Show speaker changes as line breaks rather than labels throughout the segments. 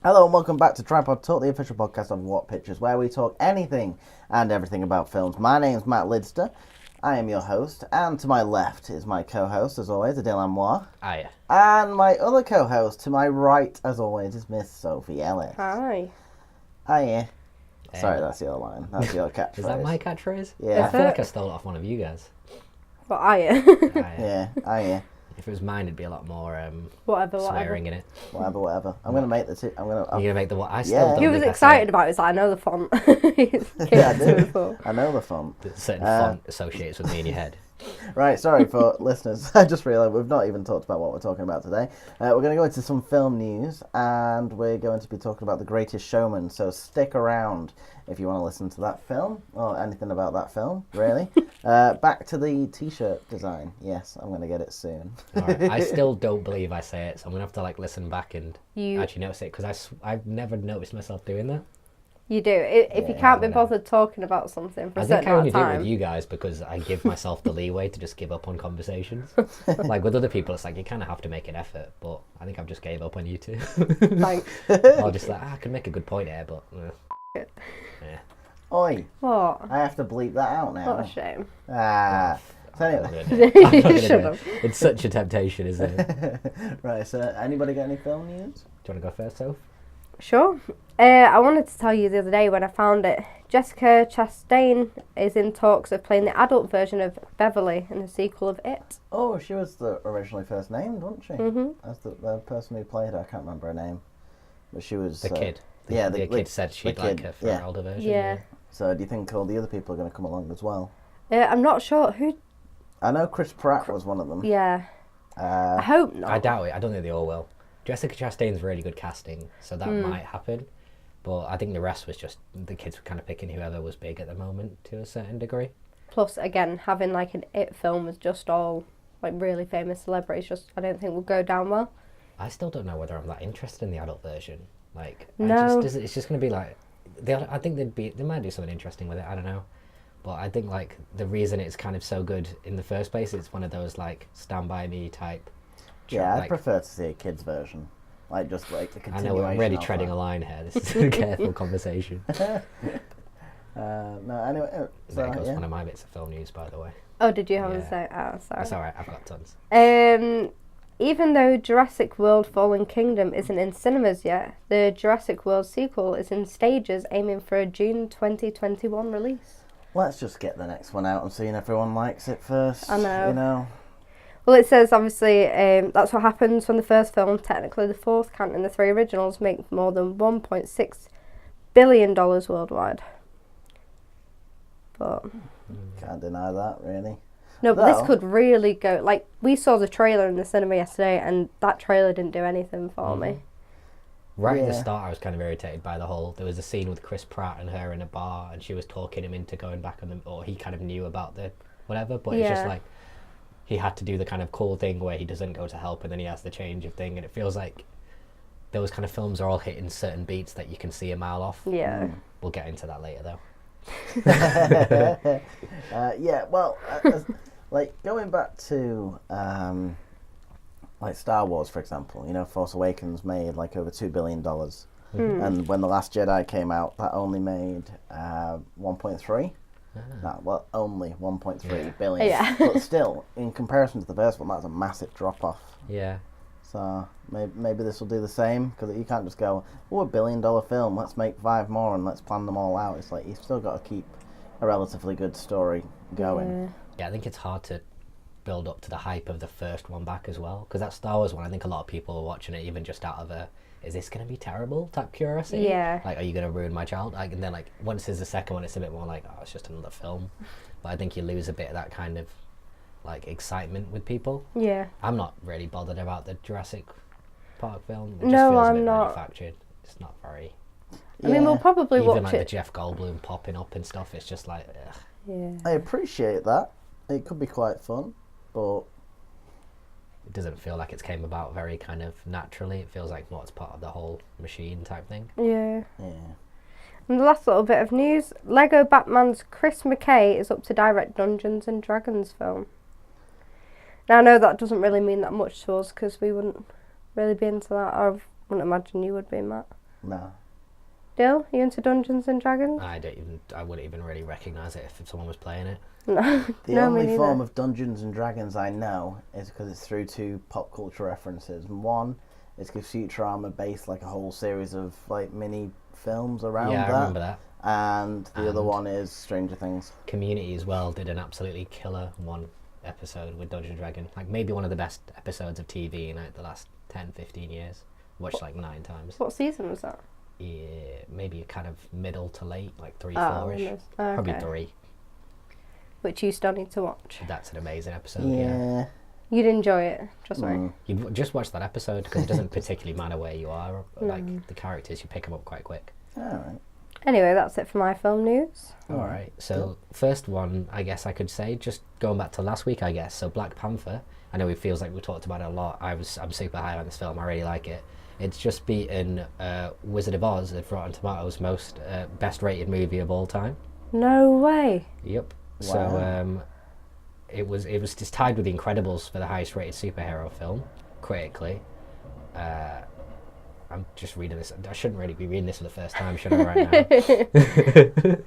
Hello and welcome back to Tripod Talk, the official podcast of What Pictures, where we talk anything and everything about films. My name's Matt Lidster. I am your host, and to my left is my co-host, as always, Adil Amoir.
Hiya.
And my other co-host, to my right, as always, is Miss Sophie Ellis.
Hi.
Hiya. Sorry, that's your line. That's your catchphrase.
Is that my catchphrase?
Yeah.
I feel like I stole it off one of you guys.
What are you?
Hiya.
Yeah, hiya.
If it was mine, it'd be a lot more
Whatever.
swearing in it.
Whatever. I'm going to make the two.
You're gonna make the what? I
Yeah.
still don't
He was
think I
excited about it. He's like, I know the font.
Yeah, I do. I know the font.
said certain font associates with me in your head.
Right, sorry for listeners. I just realised we've not even talked about what we're talking about today. We're going to go into some film news, and we're going to be talking about The Greatest Showman, so stick around if you want to listen to that film, or anything about that film, really. Back to the t-shirt design. Yes, I'm going to get it soon.
Alright, I still don't believe I say it, so I'm going to have to listen back and
You-
actually notice it, because I've never noticed myself doing that.
You do. If you can't be
I know.
bothered talking about something for a
I think
certain
I
amount
only
of
do it
time.
with you guys because I give myself the leeway to just give up on conversations. Like with other people, it's like you kind of have to make an effort, but I think I've just gave up on you two.
Thanks.
I'll just I can make a good point here, but yeah.
Oi,
What?
I have to bleep that out now.
What a shame.
Ah. So
I'm not
anyway,
gonna do it. I'm not gonna do
Shut
it.
up.
It's such a temptation, isn't it? Do
right, so anybody got any film news?
you want to go first, Soph?
Sure. I wanted to tell you the other day when I found it. Jessica Chastain is in talks of playing the adult version of Beverly in the sequel of It.
Oh, she was the originally first named, wasn't she?
Mm-hmm.
That's the person who played her. I can't remember her name. But she was...
The kid.
yeah,
the
the
kid said she'd
the
like
kid,
her for an
yeah.
older version.
Yeah.
So do you think all the other people are going to come along as well?
I'm not sure who.
I know Chris Pratt was one of them.
Yeah. I
Uh,
hope not.
I doubt it. I don't think they all will. Jessica Chastain's really good casting, so that might happen. But I think the rest was just the kids were kind of picking whoever was big at the moment to a certain degree.
Plus, again, having like an It film with just all like really famous celebrities, just I don't think will go down well.
I still don't know whether I'm that interested in the adult version. Like,
No.
It's just going to be like, I think they might do something interesting with it. I don't know, but I think like the reason it's kind of so good in the first place, it's one of those like Stand By Me type.
yeah, I'd
like,
prefer to see a kid's version. Like, just like the
I
continuation
know I'm really
of
treading
that.
a line here. This is a careful conversation.
No, anyway,
There goes
yeah.
one of my bits of film news, by the way.
Oh, did you have
Yeah.
to say? Oh, sorry.
That's all right. I've got tons.
Even though Jurassic World Fallen Kingdom isn't in cinemas yet, the Jurassic World sequel is in stages, aiming for a June 2021 release.
Let's just get the next one out and see if everyone likes it first.
I know.
You know.
Well, it says obviously that's what happens when the first film, technically the fourth, counting the three originals, make more than $1.6 billion worldwide. But
Can't deny that, really.
no, but
Though-
this could really go. Like, we saw the trailer in the cinema yesterday, and that trailer didn't do anything for me.
Right at the
Yeah.
start, I was kind of irritated by the whole. There was a scene with Chris Pratt and her in a bar, and she was talking him into going back on them, or he kind of knew about the whatever. But it's just
Yeah.
like he had to do the kind of cool thing where he doesn't go to help, and then he has the change of thing, and it feels like those kind of films are all hitting certain beats that you can see a mile off.
Yeah.
We'll get into that later, though.
Yeah, well, like going back to like Star Wars, for example. You know, Force Awakens made like over $2 billion, and when The Last Jedi came out, that only made 1.3. No, well, only 1.3 billion.
Yeah.
But still, in comparison to the first one, that's a massive drop off.
Yeah.
So maybe this will do the same, because you can't just go, oh, $1 billion film, let's make 5 more and let's plan them all out. It's like you've still got to keep a relatively good story going.
Yeah, I think it's hard to build up to the hype of the first one back as well, because that Star Wars one, I think a lot of people are watching it even just out of a is this going to be terrible type curiosity.
Yeah.
Like, are you going to ruin my child? Like, and then like once there's the second one, it's a bit more like, oh, it's just another film. But I think you lose a bit of that kind of like excitement with people.
Yeah.
I'm not really bothered about the Jurassic Park film. It
No,
just feels a
I'm
bit
not.
manufactured. It's not very.
I mean, we'll probably
Even
watch
like the
it.
Jeff Goldblum popping up and stuff. It's just like, ugh.
Yeah.
I appreciate that. It could be quite fun, but
It doesn't feel like it's came about very kind of naturally. It feels like what's part of the whole machine type thing.
Yeah.
yeah.
And the last little bit of news, Lego Batman's Chris McKay is up to direct Dungeons and Dragons film. Now I know that doesn't really mean that much to us because we wouldn't really be into that. I wouldn't imagine you would be, Matt.
No.
Dill, you into Dungeons and Dragons?
I wouldn't even really recognise it if someone was playing it.
No.
The
No, me
only
neither.
form of Dungeons and Dragons I know is because it's through two pop culture references. One is because Futurama based like a whole series of like mini films around
Yeah,
that.
I remember that.
And the other
And-
one is Stranger Things.
Community as well did an absolutely killer one episode with Dungeons and Dragons. Like maybe one of the best episodes of TV in like the last 10, 15 years. Watched like 9 times.
What season was that?
Yeah, maybe kind of middle to late, like 3,
Oh,
4-ish.
goodness. Oh,
Probably
okay.
3.
Which you still need to watch.
That's an amazing episode,
Yeah.
You'd enjoy it, trust me.
Mm.
You just watch that episode because it doesn't particularly matter where you are.
No.
Like the characters, you pick them up quite quick.
Alright.
Anyway, that's it for my film news.
All right. So first one, I guess I could say, just going back to last week, I guess. So Black Panther. I know it feels like we talked about it a lot. I'm super high on this film. I really like it. It's just beaten Wizard of Oz at Rotten Tomatoes most best rated movie of all time.
No way.
Yep.
Wow.
So it was just tied with The Incredibles for the highest rated superhero film critically. I'm just reading this. I shouldn't really be reading this for the first time, should I? Right now.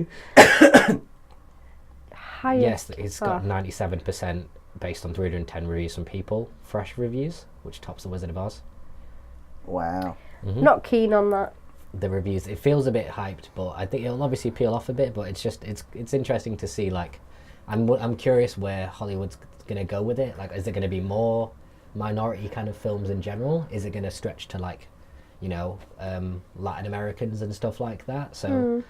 Highest.
Yes, it's got 97% based on 310 reviews from people, fresh reviews, which tops The Wizard of Oz.
Wow.
Not keen on that.
The reviews, it feels a bit hyped, but I think it'll obviously peel off a bit. But it's just it's interesting to see. Like, I'm curious where Hollywood's gonna go with it. Like, is it gonna be more minority kind of films in general? Is it gonna stretch to like, you know, Latin Americans and stuff like that? So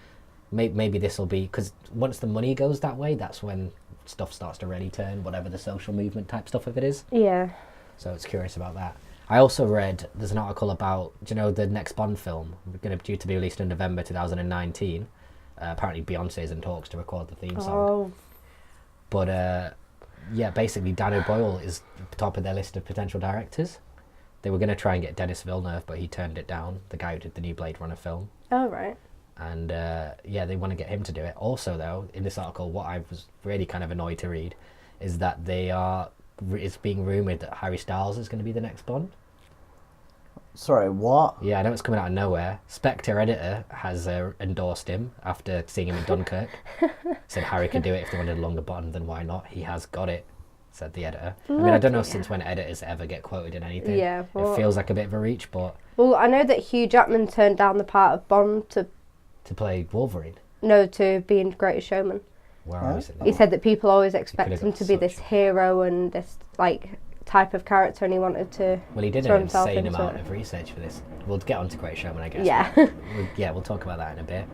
maybe this will be, because once the money goes that way, that's when stuff starts to really turn, whatever the social movement type stuff of it is.
Yeah.
So it's curious about that. I also read there's an article about, do you know, the next Bond film due to be released in November 2019. Apparently Beyonce's in talks to record the theme song.
Oh,
But yeah, basically Danny Boyle is top of their list of potential directors. They were going to try and get Denis Villeneuve, but he turned it down. The guy who did the new Blade Runner film.
oh right.
And yeah, they want to get him to do it. Also, though, in this article, what I was really kind of annoyed to read is that it's being rumoured that Harry Styles is going to be the next Bond.
Sorry, what?
Yeah, I know it's coming out of nowhere. Spectre editor has endorsed him after seeing him in Dunkirk. Said Harry could do it if they wanted a longer Bond, then why not? He has got it, said the editor. I mean, I don't know since when editors ever get quoted in anything.
Yeah, well-
It feels like a bit of a reach, but
Well, I know that Hugh Jackman turned down the part of Bond to
play Wolverine,
be in Greatest Showman.
where
Huh?
I was in
He said that people always
could've
expect him
got
to be this
such-
hero and this like type of character, and he wanted to.
Well, he did
throw
an
himself
insane
into
amount
it.
of research for this. We'll get on to Great Showman, I guess.
Yeah.
We'll talk about that in a bit.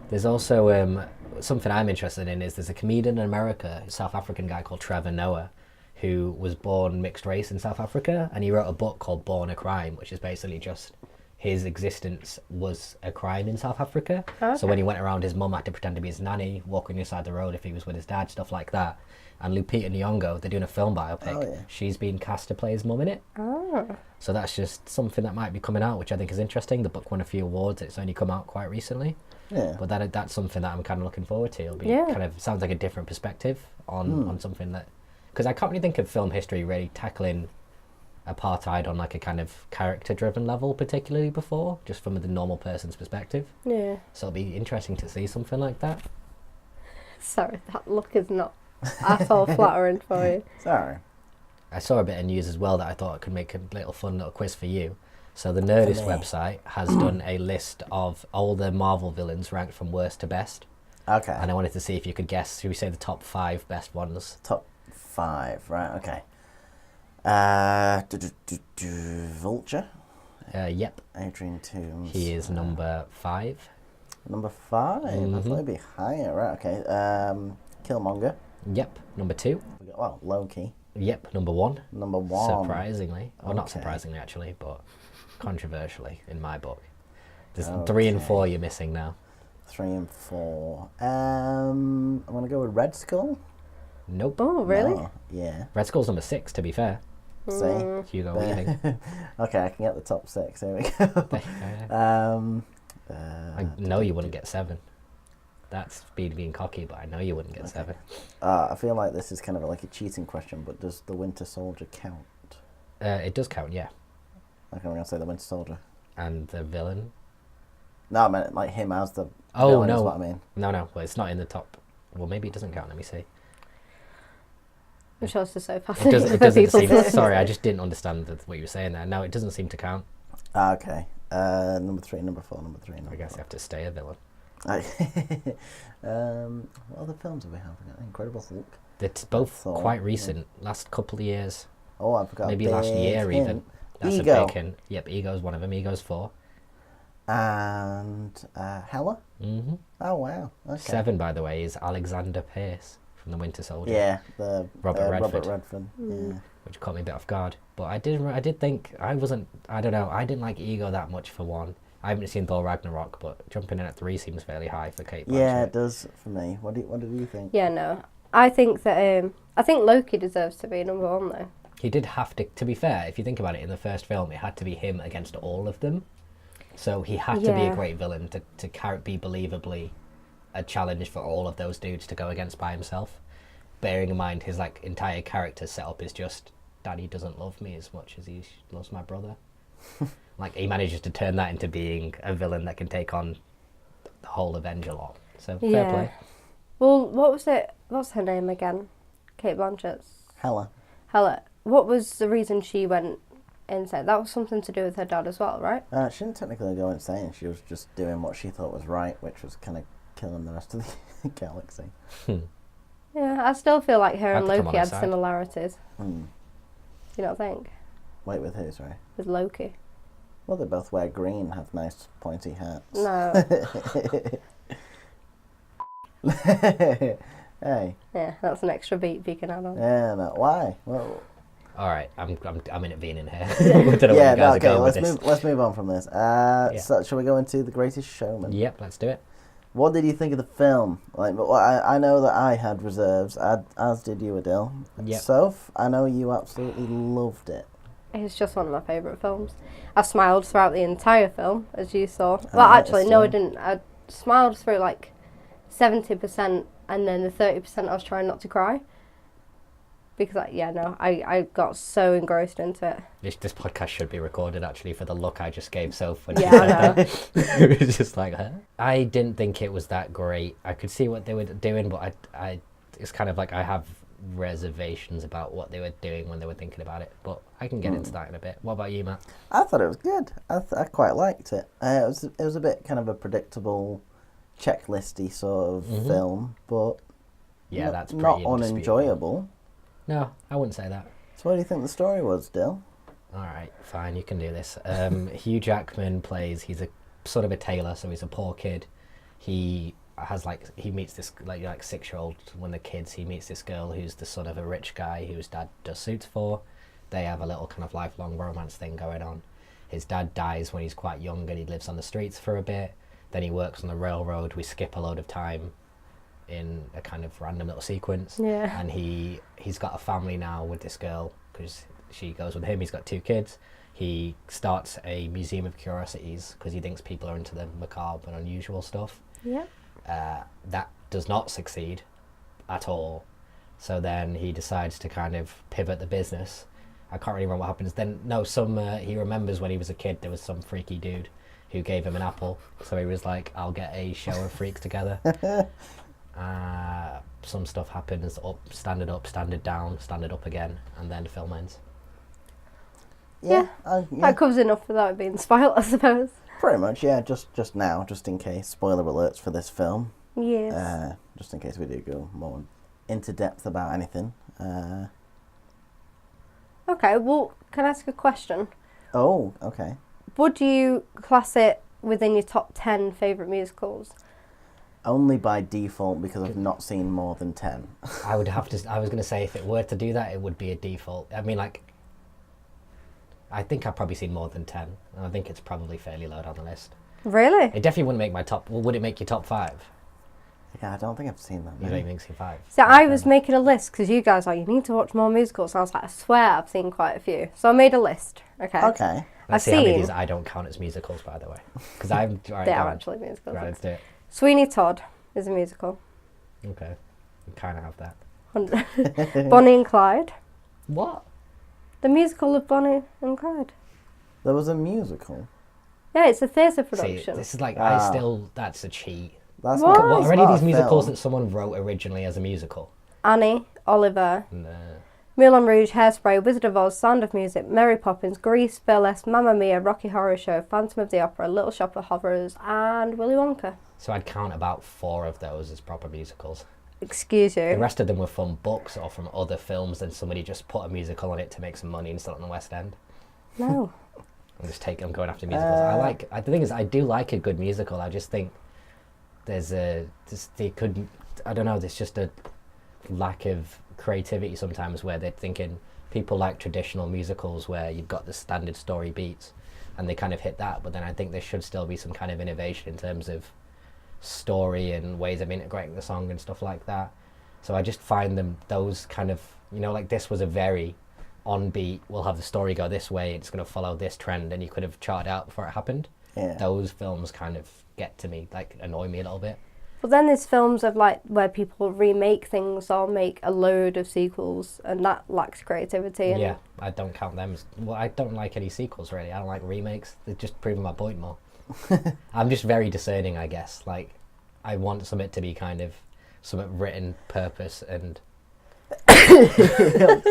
There's also something I'm interested in is there's a comedian in America, a South African guy called Trevor Noah, who was born mixed race in South Africa, and he wrote a book called Born a Crime, which is basically just his existence was a crime in South Africa.
Okay.
So when he went around, his mum had to pretend to be his nanny, walking inside the road if he was with his dad, stuff like that. And Lupita Nyong'o, they're doing a film biopic.
Oh, yeah.
She's been cast to play his mum in it.
Oh.
So that's just something that might be coming out, which I think is interesting. The book won a few awards. It's only come out quite recently.
Yeah.
But that's something that I'm kind of looking forward to. It'll be
Yeah.
kind of sounds like a different perspective on something that, because I can't really think of film history really tackling apartheid on like a kind of character-driven level particularly before, just from the normal person's perspective.
Yeah.
So it'll be interesting to see something like that.
Sorry, that look is not at all flattering for you.
Sorry.
I saw a bit of news as well that I thought I could make a little fun little quiz for you. So the Nerdist
me.
website has done a list of all the Marvel villains ranked from worst to best.
Okay.
And I wanted to see if you could guess, should we say the top 5 best ones?
Top 5, right, okay. Vulture.
Yep,
Adrian Toomes.
he is number 5.
Number 5? I thought it'd be higher, right, okay. Killmonger.
Yep, number 2.
We got, well, Loki.
Yep, number 1.
Number 1.
Surprisingly. Well, not
Okay.
surprisingly actually, but controversially in my book. There's 3 and 4 you're missing now.
3 and 4. I'm gonna go with Red Skull.
Nope.
Oh, really?
No, yeah.
Red Skull's number 6, to be fair.
See?
Hugo Weaving.
Okay, I can get the top 6. Here we go.
I know you wouldn't get 7. That's speed being cocky, but I know you wouldn't get 7.
I feel like this is kind of like a cheating question, but does the Winter Soldier count?
It does count, yeah.
Okay, I'm gonna say the Winter Soldier.
And the villain?
No, I meant like him as the
Oh,
villain
no.
is what I mean.
No, well, it's not in the top. Well, maybe it doesn't count. Let me see.
I'm sure it's so
It
fascinating.
doesn't seem. Sorry, I just didn't understand what you were saying there. No, it doesn't seem to count.
Okay. Number 3, number 4, number 3, number
I guess
4.
you have to stay a villain.
What other films have we had? Incredible Hulk.
It's both
Thor,
quite recent. Last couple of years.
Oh, I forgot.
Maybe last year
hint.
even. That's
Ego.
a big hint. Yep, Ego's one of them. Ego's 4.
And Hella.
Mm-hmm.
Oh wow. Okay.
7, by the way, is Alexander Pierce from The Winter Soldier.
Yeah, the
Robert Redford.
Yeah.
Which caught me a bit off guard. But I did think, I don't know, I didn't like Ego that much for 1. I haven't seen Thor Ragnarok, but jumping in at 3 seems fairly high for Kate Blanchett.
Yeah, it does for me. What did you think?
Yeah, no. I think that I think Loki deserves to be number 1 though.
He did have to be fair, if you think about it, in the first film, it had to be him against all of them. So he had to be a great villain to be believably a challenge for all of those dudes to go against by himself. Bearing in mind his like entire character setup is just, Daddy doesn't love me as much as he loves my brother. Like he manages to turn that into being a villain that can take on the whole Avenger lot. So fair play.
Well, what was it? What's her name again? Kate Blanchett's.
Hella.
What was the reason she went insane? That was something to do with her dad as well, right?
She didn't technically go insane. She was just doing what she thought was right, which was kind of killing the rest of the galaxy.
Yeah, I still feel like her and
Had to come
Loki
on
had
her side.
similarities.
Hmm.
Do you not think?
Wait, with who, sorry?
With Loki.
Well, they both wear green, have nice pointy hats.
No.
Hey.
Yeah, that's an extra beat you can add on.
Yeah, no. Why? Well,
All right, I'm in it being in here. I don't know where you guys are going with this.
Let's move on from this. So, shall we go into The Greatest Showman?
Yep, let's do it.
What did you think of the film? Like, I know that I had reserves, as did you, Adele.
Yep.
Soph, I know you absolutely loved it.
It's just one of my favourite films. I smiled throughout the entire film, as you saw.
I
Well,
noticed,
actually, no,
yeah.
I didn't. I smiled through like 70%, and then the 30% I was trying not to cry. Because, I got so engrossed into it.
This podcast should be recorded actually for the look I just gave Soph when
Yeah,
she
I
said
know.
that. It was just like, huh? I didn't think it was that great. I could see what they were doing, but I it's kind of like I have reservations about what they were doing when they were thinking about it. But I can get into that in a bit. What about you, Matt?
I thought it was good. I quite liked it. It was a bit kind of a predictable, checklisty sort of film, but
Yeah, that's pretty
not
indisputable.
unenjoyable.
No, I wouldn't say that.
So what do you think the story was, Dill?
All right, fine, you can do this. Hugh Jackman plays, he's a sort of a tailor, so he's a poor kid. He meets this like 6-year-old, when they're kids, he meets this girl who's the son of a rich guy whose dad does suits for. They have a little kind of lifelong romance thing going on. His dad dies when he's quite young and he lives on the streets for a bit. Then he works on the railroad. We skip a load of time in a kind of random little sequence.
Yeah.
And he's got a family now with this girl because she goes with him. He's got 2 kids. He starts a museum of curiosities because he thinks people are into the macabre and unusual stuff.
Yeah.
That does not succeed at all. So then he decides to kind of pivot the business. I can't really remember what happens. Then he remembers when he was a kid there was some freaky dude who gave him an apple. So he was like, I'll get a show of freaks together. Some stuff happens, standard down, standard up again, and then the film ends.
Yeah.
That covers enough without being spoiled, I suppose.
Pretty much, yeah. Just now, just in case. Spoiler alerts for this film.
Yes.
Just in case we do go more into depth about anything.
Okay, well, can I ask a question?
Oh, okay.
Would you class it within your top 10 favourite musicals?
Only by default because I've not seen more than 10.
I was going to say if it were to do that, it would be a default. I mean, like, I think I've probably seen more than 10. And I think it's probably fairly low down the list.
Really?
It definitely wouldn't make my top. Well, would it make your top 5?
Yeah, I don't think I've seen that.
You don't even see 5.
So I was making a list because you guys are, you need to watch more musicals. And I was like, I swear I've seen quite a few. So I made a list. Okay.
Okay.
Let's see how many of these I don't count as musicals, by the way. Because I'm.
They are actually musicals.
Right, let's do it.
Sweeney Todd is a musical.
Okay. We kind of have that.
Bonnie and Clyde.
What?
The musical of Bonnie and Clyde.
There was a musical.
Yeah, it's a theatre
See,
production.
this is like, that's a cheat.
That's
What?
not,
What
it's
are any of
not
these
a
musicals
film.
that someone wrote originally as a musical?
Annie, Oliver,
Nah.
Moulin Rouge, Hairspray, Wizard of Oz, Sound of Music, Mary Poppins, Grease, Burlesque, Mamma Mia, Rocky Horror Show, Phantom of the Opera, Little Shop of Horrors, and Willy Wonka.
So I'd count about 4 of those as proper musicals.
Excuse
The
you.
rest of them were from books or from other films, and somebody just put a musical on it to make some money and sell it in the West End.
No.
I'm going after musicals. The thing is, I do like a good musical. I just think there's I don't know, there's just a lack of creativity sometimes where they're thinking people like traditional musicals where you've got the standard story beats and they kind of hit that, but then I think there should still be some kind of innovation in terms of story and ways of integrating the song and stuff like that. So I just find those kind of, like this was a very on beat, we'll have the story go this way, it's going to follow this trend, and you could have charted out before it happened.
Yeah.
Those films kind of get to me, like annoy me a little bit.
But then there's films of like where people remake things or make a load of sequels, and that lacks creativity. And
Yeah, I don't count them as... Well, I don't like any sequels, really. I don't like remakes. They're just proving my point more. I'm just very discerning, I guess. Like, I want something to be kind of something written, purpose, and...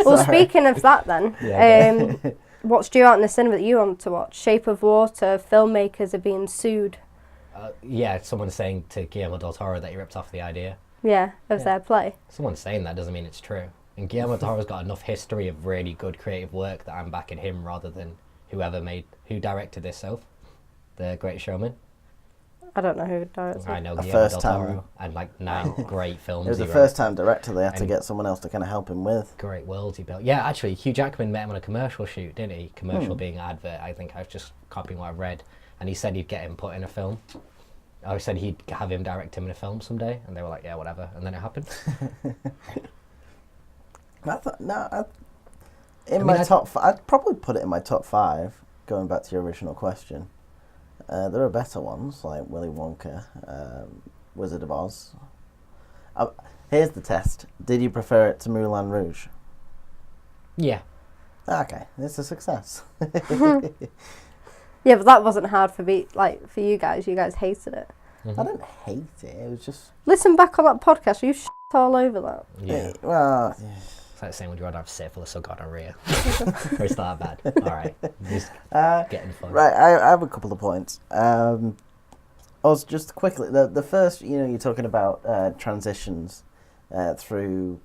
Well, speaking of that then,
Yeah,
what's due out in the cinema that you want to watch? Shape of Water, filmmakers are being sued.
Yeah, someone's saying to Guillermo del Toro that he ripped off the idea.
Yeah, of
Yeah.
their play.
Someone saying that doesn't mean it's true. And Guillermo del Toro's got enough history of really good creative work that I'm backing him rather than who directed this, The Greatest Showman.
I don't know who directed
I
it.
know
A
Guillermo
first
del
time.
Toro and like 9 great films.
It was
he
the
wrote.
first time director they had to
And-
get someone else to kind of help him with.
Great worlds he built. Yeah, actually, Hugh Jackman met him on a commercial shoot, didn't he? Commercial being an advert. I think I was just copying what I read, and he said he'd get him put in a film. I said he'd have him direct him in a film someday, and they were like, "Yeah, whatever." And then it happened.
I'd probably put it in my top 5. Going back to your original question, there are better ones like Willy Wonka, Wizard of Oz. Here's the test: did you prefer it to Moulin Rouge?
Yeah,
Okay, it's a success.
Yeah, but that wasn't hard for me. Like for you guys hated it.
I didn't hate it. It was just
Listen back on that podcast. You all over that.
yeah.
well.
It's like saying, "Would you rather have syphilis or gonorrhea?" Or it's not that bad. All right, just getting fun.
Right, I have a couple of points. Also, just quickly, the first, you're talking about transitions through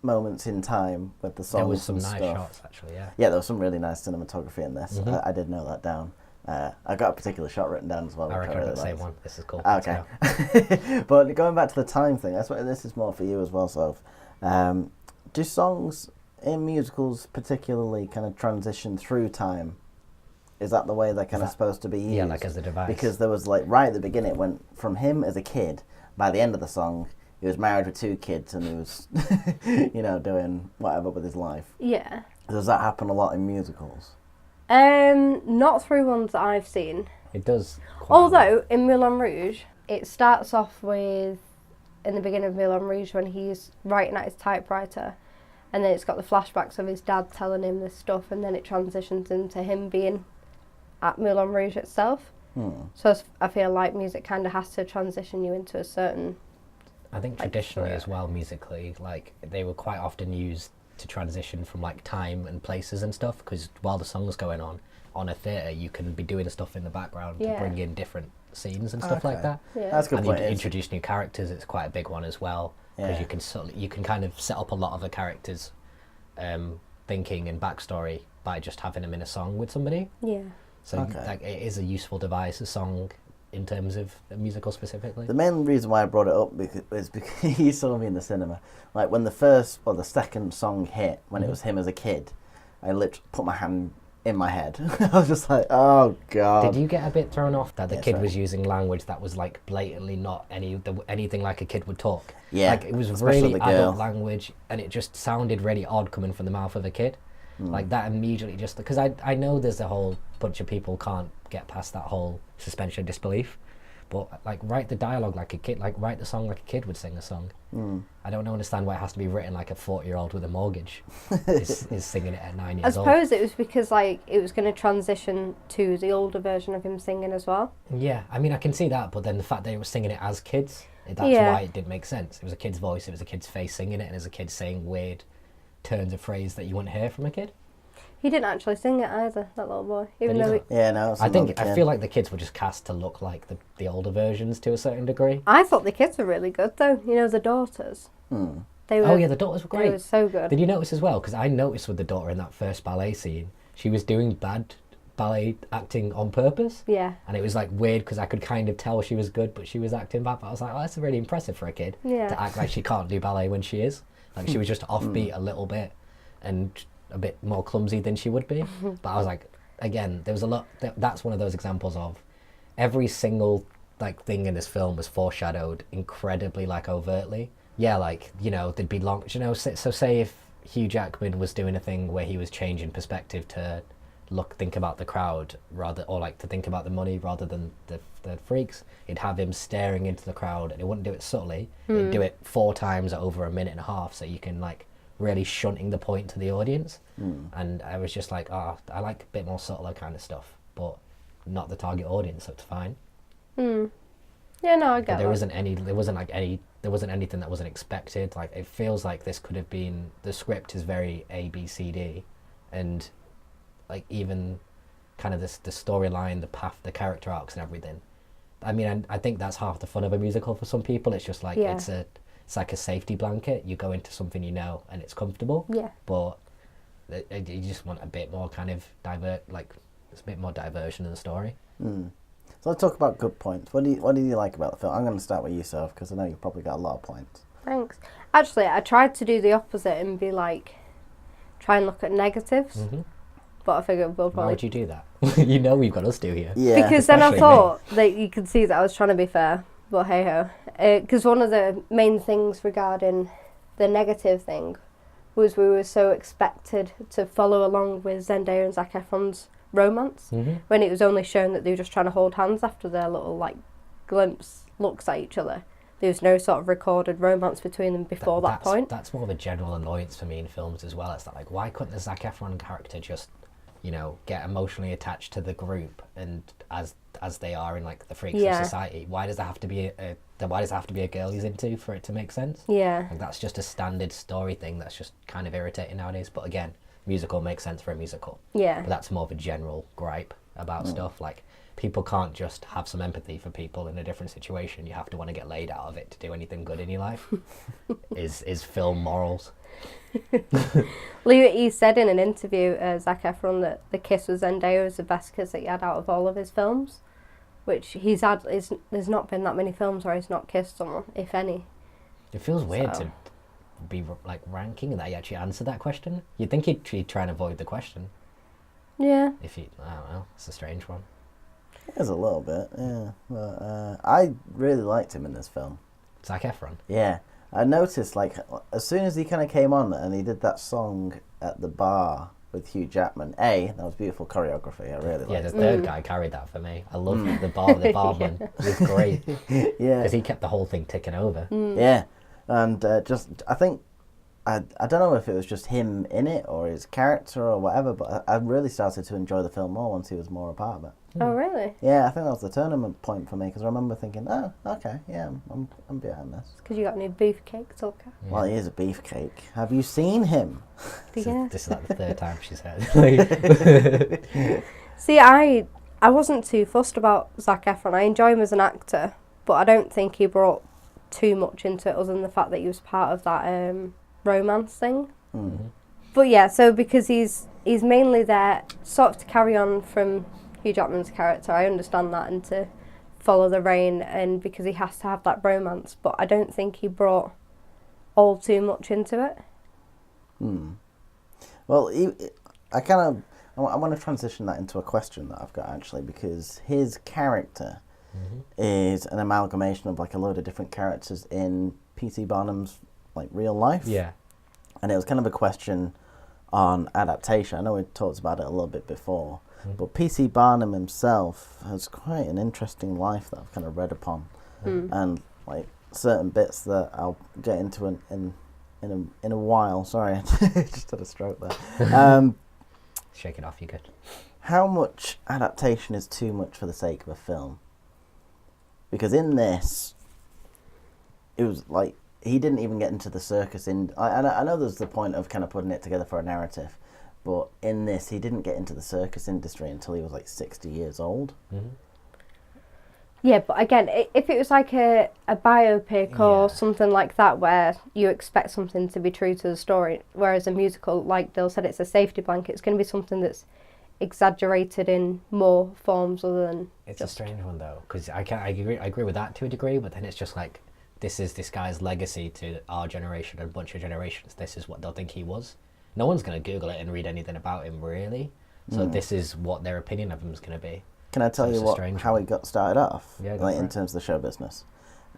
moments in time with the songs.
There was some
and
nice
stuff.
shots, actually. Yeah.
Yeah, there was some really nice cinematography in this.
Mhm.
I did know that down. I got a particular shot written down as well.
I
which
reckon I
really
got the same
liked.
one. This is cool.
Okay.
Let's go.
But going back to the time thing, this is more for you as well, Soph. Do songs in musicals particularly kind of transition through time? Is that the way they're kind of supposed to be used?
Yeah, like as a device.
Because there was right at the beginning, it went from him as a kid. By the end of the song, he was married with 2 kids and he was, doing whatever with his life.
Yeah.
Does that happen a lot in musicals?
Not through ones that I've seen.
It does. quite a lot.
Although in Moulin Rouge, it starts off with in the beginning of Moulin Rouge when he's writing at his typewriter, and then it's got the flashbacks of his dad telling him this stuff, and then it transitions into him being at Moulin Rouge itself. So I feel like music kind of has to transition you into a certain.
I think traditionally as well, musically, like they were quite often used to transition from like time and places and stuff, because while the song's going on a theatre, you can be doing stuff in the background to bring in different scenes and stuff like
Okay.
that.
Yeah.
That's a good
And
point.
introduce new characters. It's quite a big one as well, because
Yeah.
you can kind of set up a lot of the characters' thinking and backstory by just having them in a song with somebody.
Yeah.
So
Okay.
like, it is a useful device, a song, in terms of a musical specifically.
The main reason why I brought it up is because you saw me in the cinema. Like when the second song hit, when it was him as a kid, I literally put my hand in my head. I was just like, oh god.
Did you get a bit thrown off that the
Yeah,
kid
sorry.
was using language that was like blatantly not anything like a kid would talk?
Yeah,
Like it was
especially
really
the girl.
adult language, and it just sounded really odd coming from the mouth of a kid.
Hmm.
Like that immediately just because I know there's a whole bunch of people can't get past that whole suspension of disbelief, but like write the dialogue like a kid, like write the song like a kid would sing a song. I don't understand why it has to be written like a 40-year-old with a mortgage is singing it at 9 years old.
I suppose it was because like it was going to transition to the older version of him singing as well.
Yeah, I mean I can see that, but then the fact that he was singing it as kids, that's
Yeah.
why it didn't make sense. It was a kid's voice, it was a kid's face singing it, and as a kid saying weird turns of phrase that you wouldn't hear from a kid.
He didn't actually sing it either, that little boy. Even
Did he
though
not?
Yeah, no. It's
I
another
think I
kid.
feel like the kids were just cast to look like the older versions to a certain degree.
I thought the kids were really good though. You know, the daughters. They were.
Oh yeah, the daughters were
They were
great.
so good.
Did you notice as well? Because I noticed with the daughter in that first ballet scene, she was doing bad ballet acting on purpose.
Yeah.
And it was like weird because I could kind of tell she was good, but she was acting bad. But I was like, oh, that's really impressive for a kid
Yeah.
to act like she can't do ballet when she is. Like she was just offbeat a little bit and a bit more clumsy than she would be. But I was like, again, there was a lot. That's one of those examples of every single like thing in this film was foreshadowed incredibly like overtly. Yeah, like you know, there'd be long. You know, so say if Hugh Jackman was doing a thing where he was changing perspective to think about the crowd rather, or like to think about the money rather than the freaks, he'd have him staring into the crowd, and he wouldn't do it subtly. He'd do it 4 times over a minute and a half, so you can like really shunting the point to the audience. And I was just like, oh, I like a bit more subtler kind of stuff, but not the target audience, so it's fine.
Yeah, no, I get
But there
that.
wasn't anything that wasn't expected. Like it feels like this could have been, the script is very A, B, C, D, and like even kind of the storyline, the path, the character arcs and everything. I mean, I think that's half the fun of a musical for some people. It's just like
Yeah.
it's like a safety blanket. You go into something you know and it's comfortable.
Yeah.
But you just want a bit more kind of there's a bit more diversion in the story.
So let's talk about good points. What did you like about the film? I'm going to start with you, Soph, because I know you've probably got a lot of points.
Thanks. Actually, I tried to do the opposite and be like, try and look at negatives. But I figured we'll
Why
probably...
would you do that? You know we've got us do here.
Yeah.
Because then I
especially
thought that you could see that I was trying to be fair, but hey ho. Because one of the main things regarding the negative thing was we were so expected to follow along with Zendaya and Zac Efron's romance when it was only shown that they were just trying to hold hands after their little like glimpse looks at each other. There was no sort of recorded romance between them before that point.
That's more of a general annoyance for me in films as well. It's that like, why couldn't the Zac Efron character just, you know, get emotionally attached to the group and as they are in like the freaks
Yeah.
of society? Why does there have to be a girl he's into for it to make sense?
Yeah.
Like that's just a standard story thing that's just kind of irritating nowadays. But again, musical makes sense for a musical.
Yeah.
But that's more of a general gripe about stuff. Like people can't just have some empathy for people in a different situation. You have to want to get laid out of it to do anything good in your life. is film morals.
He said in an interview, Zac Efron, that the kiss with Zendaya was the best kiss that he had out of all of his films, which he's had. There's not been that many films where he's not kissed someone, if any.
It feels weird
So-
to be like ranking that he actually answered that question. You'd think he'd try and avoid the question.
Yeah.
If he, I don't know, it's a strange one.
There's a little bit, yeah. But I really liked him in this film.
Zac Efron.
Yeah. I noticed, like, as soon as he kind of came on and he did that song at the bar with Hugh Jackman, that was beautiful choreography. I really
Yeah,
liked
the third guy carried that for me. I love the barman. He was great.
it. Yeah.
Because he kept the whole thing ticking over.
Yeah. And I think, I don't know if it was just him in it or his character or whatever, but I really started to enjoy the film more once he was more a part of it.
Oh, really?
Yeah, I think that was the turning point for me because I remember thinking, oh, okay, yeah, I'm behind this.
Because you got new beefcake talker.
Yeah.
Well, he is a beefcake. Have you seen him?
Yeah.
This is like the third time she said.
See, I wasn't too fussed about Zac Efron. I enjoy him as an actor, but I don't think he brought too much into it other than the fact that he was part of that romance thing. But yeah, so because he's mainly there sort of to carry on from Hugh Jackman's character, I understand that, and to follow the rein, and because he has to have that romance, but I don't think he brought all too much into it.
Well, I want to transition that into a question that I've got actually, because his character is an amalgamation of like a load of different characters in P.T. Barnum's like real life.
Yeah.
And it was kind of a question on adaptation. I know we talked about it a little bit before, But P.T. Barnum himself has quite an interesting life that I've kind of read upon, and like certain bits that I'll get into in a while. Sorry, I just had a stroke there.
Shake it off, you good.
How much adaptation is too much for the sake of a film? Because in this, it was like he didn't even get into the circus. I know there's the point of kind of putting it together for a narrative, but in this, he didn't get into the circus industry until he was like 60 years old.
Mm-hmm.
Yeah, but again, if it was like a biopic or something like that where you expect something to be true to the story, whereas a musical, like Bill said, it's a safety blanket, it's going to be something that's exaggerated in more forms other than
It's a strange one though, because I agree with that to a degree, but then it's just like, this is this guy's legacy to our generation and a bunch of generations. This is what they'll think he was. No one's going to Google it and read anything about him, really. So this is what their opinion of him is going to be.
Can I tell you how he got started off?
Yeah,
like in terms of the show business.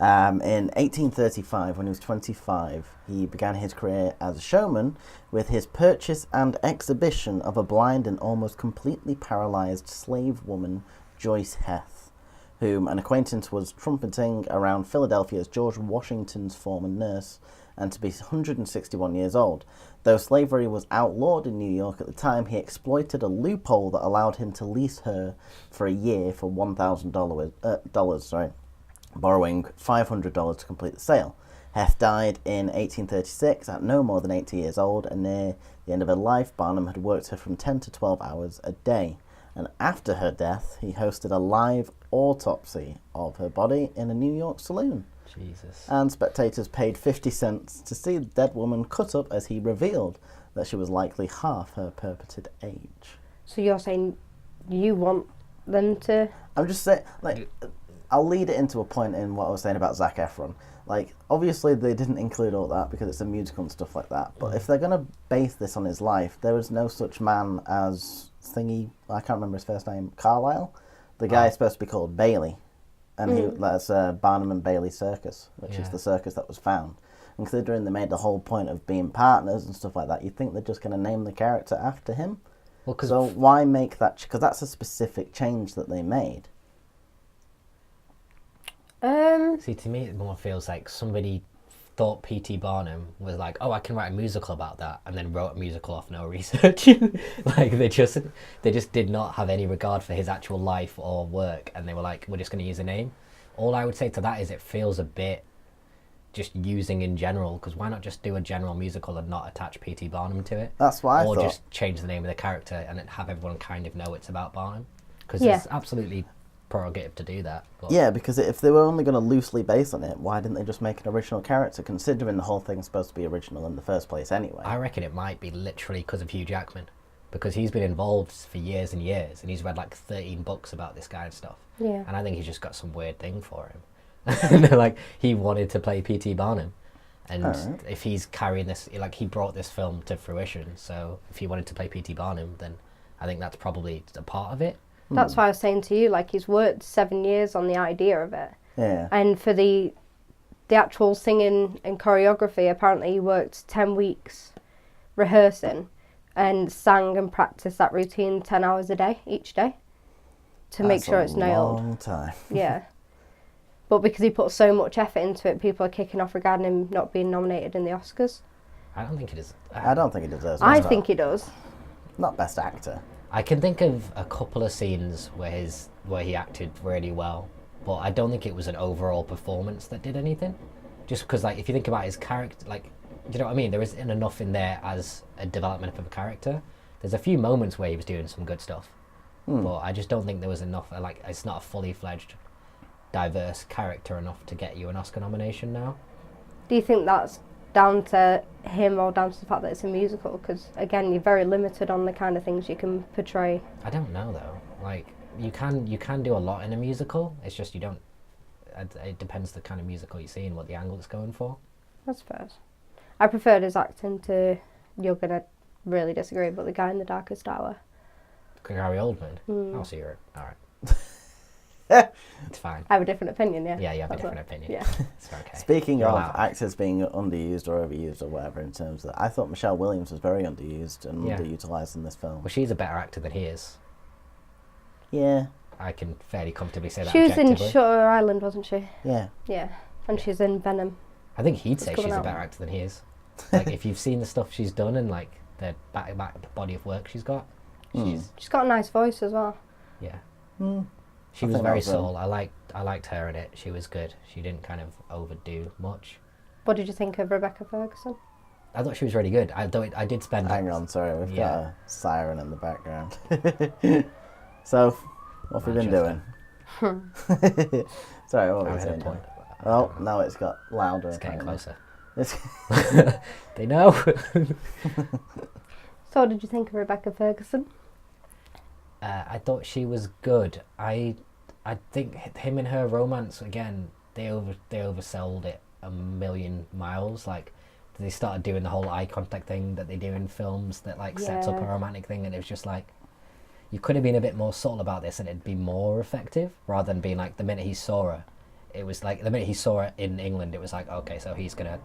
In 1835, when he was 25, he began his career as a showman with his purchase and exhibition of a blind and almost completely paralysed slave woman, Joyce Heth, whom an acquaintance was trumpeting around Philadelphia as George Washington's former nurse, and to be 161 years old. Though slavery was outlawed in New York at the time, he exploited a loophole that allowed him to lease her for a year for $1,000, borrowing $500 to complete the sale. Heth died in 1836 at no more than 80 years old, and near the end of her life, Barnum had worked her from 10 to 12 hours a day. And after her death, he hosted a live autopsy of her body in a New York saloon.
Jesus.
And spectators paid 50 cents to see the dead woman cut up as he revealed that she was likely half her purported age.
So you're saying you want them to...
I'm just saying, like, I'll lead it into a point in what I was saying about Zac Efron. Like, obviously they didn't include all that because it's a musical and stuff like that, but if they're going to base this on his life, there is no such man as Thingy, I can't remember his first name, Carlisle? The guy is supposed to be called Bailey. And that's Barnum and Bailey Circus, which is the circus that was found. And considering they made the whole point of being partners and stuff like that, you'd think they're just going to name the character after him.
Well,
so why make that... Because that's a specific change that they made.
See,
to me, it more feels like somebody thought P.T. Barnum was like, oh, I can write a musical about that, and then wrote a musical off no research. Like, they just did not have any regard for his actual life or work, and they were like, we're just going to use a name. All I would say to that is it feels a bit just using in general, because why not just do a general musical and not attach P.T. Barnum to it?
That's why I thought.
Or just change the name of the character and have everyone kind of know it's about Barnum. Because it's absolutely prerogative to do that. But
yeah, because if they were only going to loosely base on it, why didn't they just make an original character, considering the whole thing's supposed to be original in the first place anyway?
I reckon it might be literally because of Hugh Jackman, because he's been involved for years and years, and he's read like 13 books about this guy and stuff.
Yeah.
And I think he's just got some weird thing for him. And like, he wanted to play P.T. Barnum. And if he's carrying this, like, he brought this film to fruition, so if he wanted to play P.T. Barnum, then I think that's probably a part of it.
That's why I was saying to you, like, he's worked 7 years on the idea of it.
Yeah.
And for the actual singing and choreography, apparently he worked 10 weeks rehearsing and sang and practiced that routine 10 hours a day, each day, to make sure it's nailed.
That's a long time.
Yeah. But because he put so much effort into it, people are kicking off regarding him not being nominated in the Oscars.
I don't think it is.
I don't think he deserves it.
I think he does.
Not Best Actor.
I can think of a couple of scenes where he acted really well, but I don't think it was an overall performance that did anything. Just because, like, if you think about his character, like, do you know what I mean? There isn't enough in there as a development of a character. There's a few moments where he was doing some good stuff, but I just don't think there was enough. Like, it's not a fully fledged, diverse character enough to get you an Oscar nomination now.
Do you think that's down to him or down to the fact that it's a musical? Because again, you're very limited on the kind of things you can portray.
I don't know though. Like, you can do a lot in a musical. It's just you don't. It depends the kind of musical you see and what the angle it's going for.
That's fair. I preferred his acting to. You're gonna really disagree, but the guy in the Darkest Hour.
Gary Oldman. I'll see you. All right. It's fine.
I have a different opinion, yeah.
Yeah, you have a different opinion.
Yeah.
It's okay.
Speaking of actors being underused or overused or whatever, in terms of, I thought Michelle Williams was very underused and underutilised in this film.
Well, she's a better actor than he is.
Yeah.
I can fairly comfortably say that
She was in
objectively.
Shutter Island, wasn't she?
Yeah.
Yeah. And she's in Venom.
I think he'd
It's
say
coming
she's a
out.
better actor than he is. Like, if you've seen the stuff she's done and like the back body of work she's got,
She's got a nice voice as well.
yeah.
Mm.
She
I
was
think
very
that was,
subtle. I liked her in it. She was good. She didn't kind of overdo much.
What did you think of Rebecca Ferguson?
I thought she was really good. I did spend.
Hang on, sorry, we've got
Yeah.
a siren in the background. So, what have we been doing? Sorry, what were
I
we
had a
saying?
point.
Oh, now it's got louder.
It's getting
apparently.
closer.
It's-
They know.
So what did you think of Rebecca Ferguson?
I thought she was good. I think him and her romance again. They oversold it a million miles. Like they started doing the whole eye contact thing that they do in films that like sets up a
Yeah.
romantic thing, and it was just like you could have been a bit more subtle about this, and it'd be more effective rather than being like the minute he saw her. It was like the minute he saw her in England, it was like okay, so he's gonna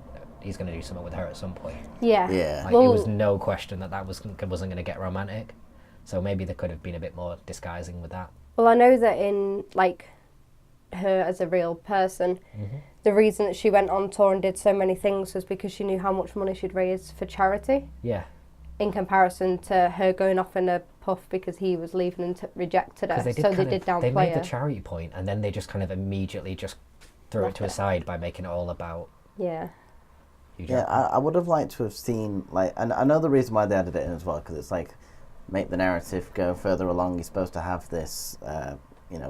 do something with her at some point.
Yeah.
Yeah.
Like it was no question that wasn't gonna get romantic. So maybe there could have been a bit more disguising with that.
Well, I know that in, like, her as a real person, the reason that she went on tour and did so many things was because she knew how much money she'd raise for charity,
Yeah,
in comparison to her going off in a puff because he was leaving and rejected her.
because
So they did
they
downplay
made
her.
the charity point, and then they just kind of immediately just threw
Left
it to a
it.
side by making it all about
Yeah.
Hugh
Yeah,
Jackman.
I would have liked to have seen, like, and I know the reason why they added it in as well, because it's like, make the narrative go further along. You're supposed to have this,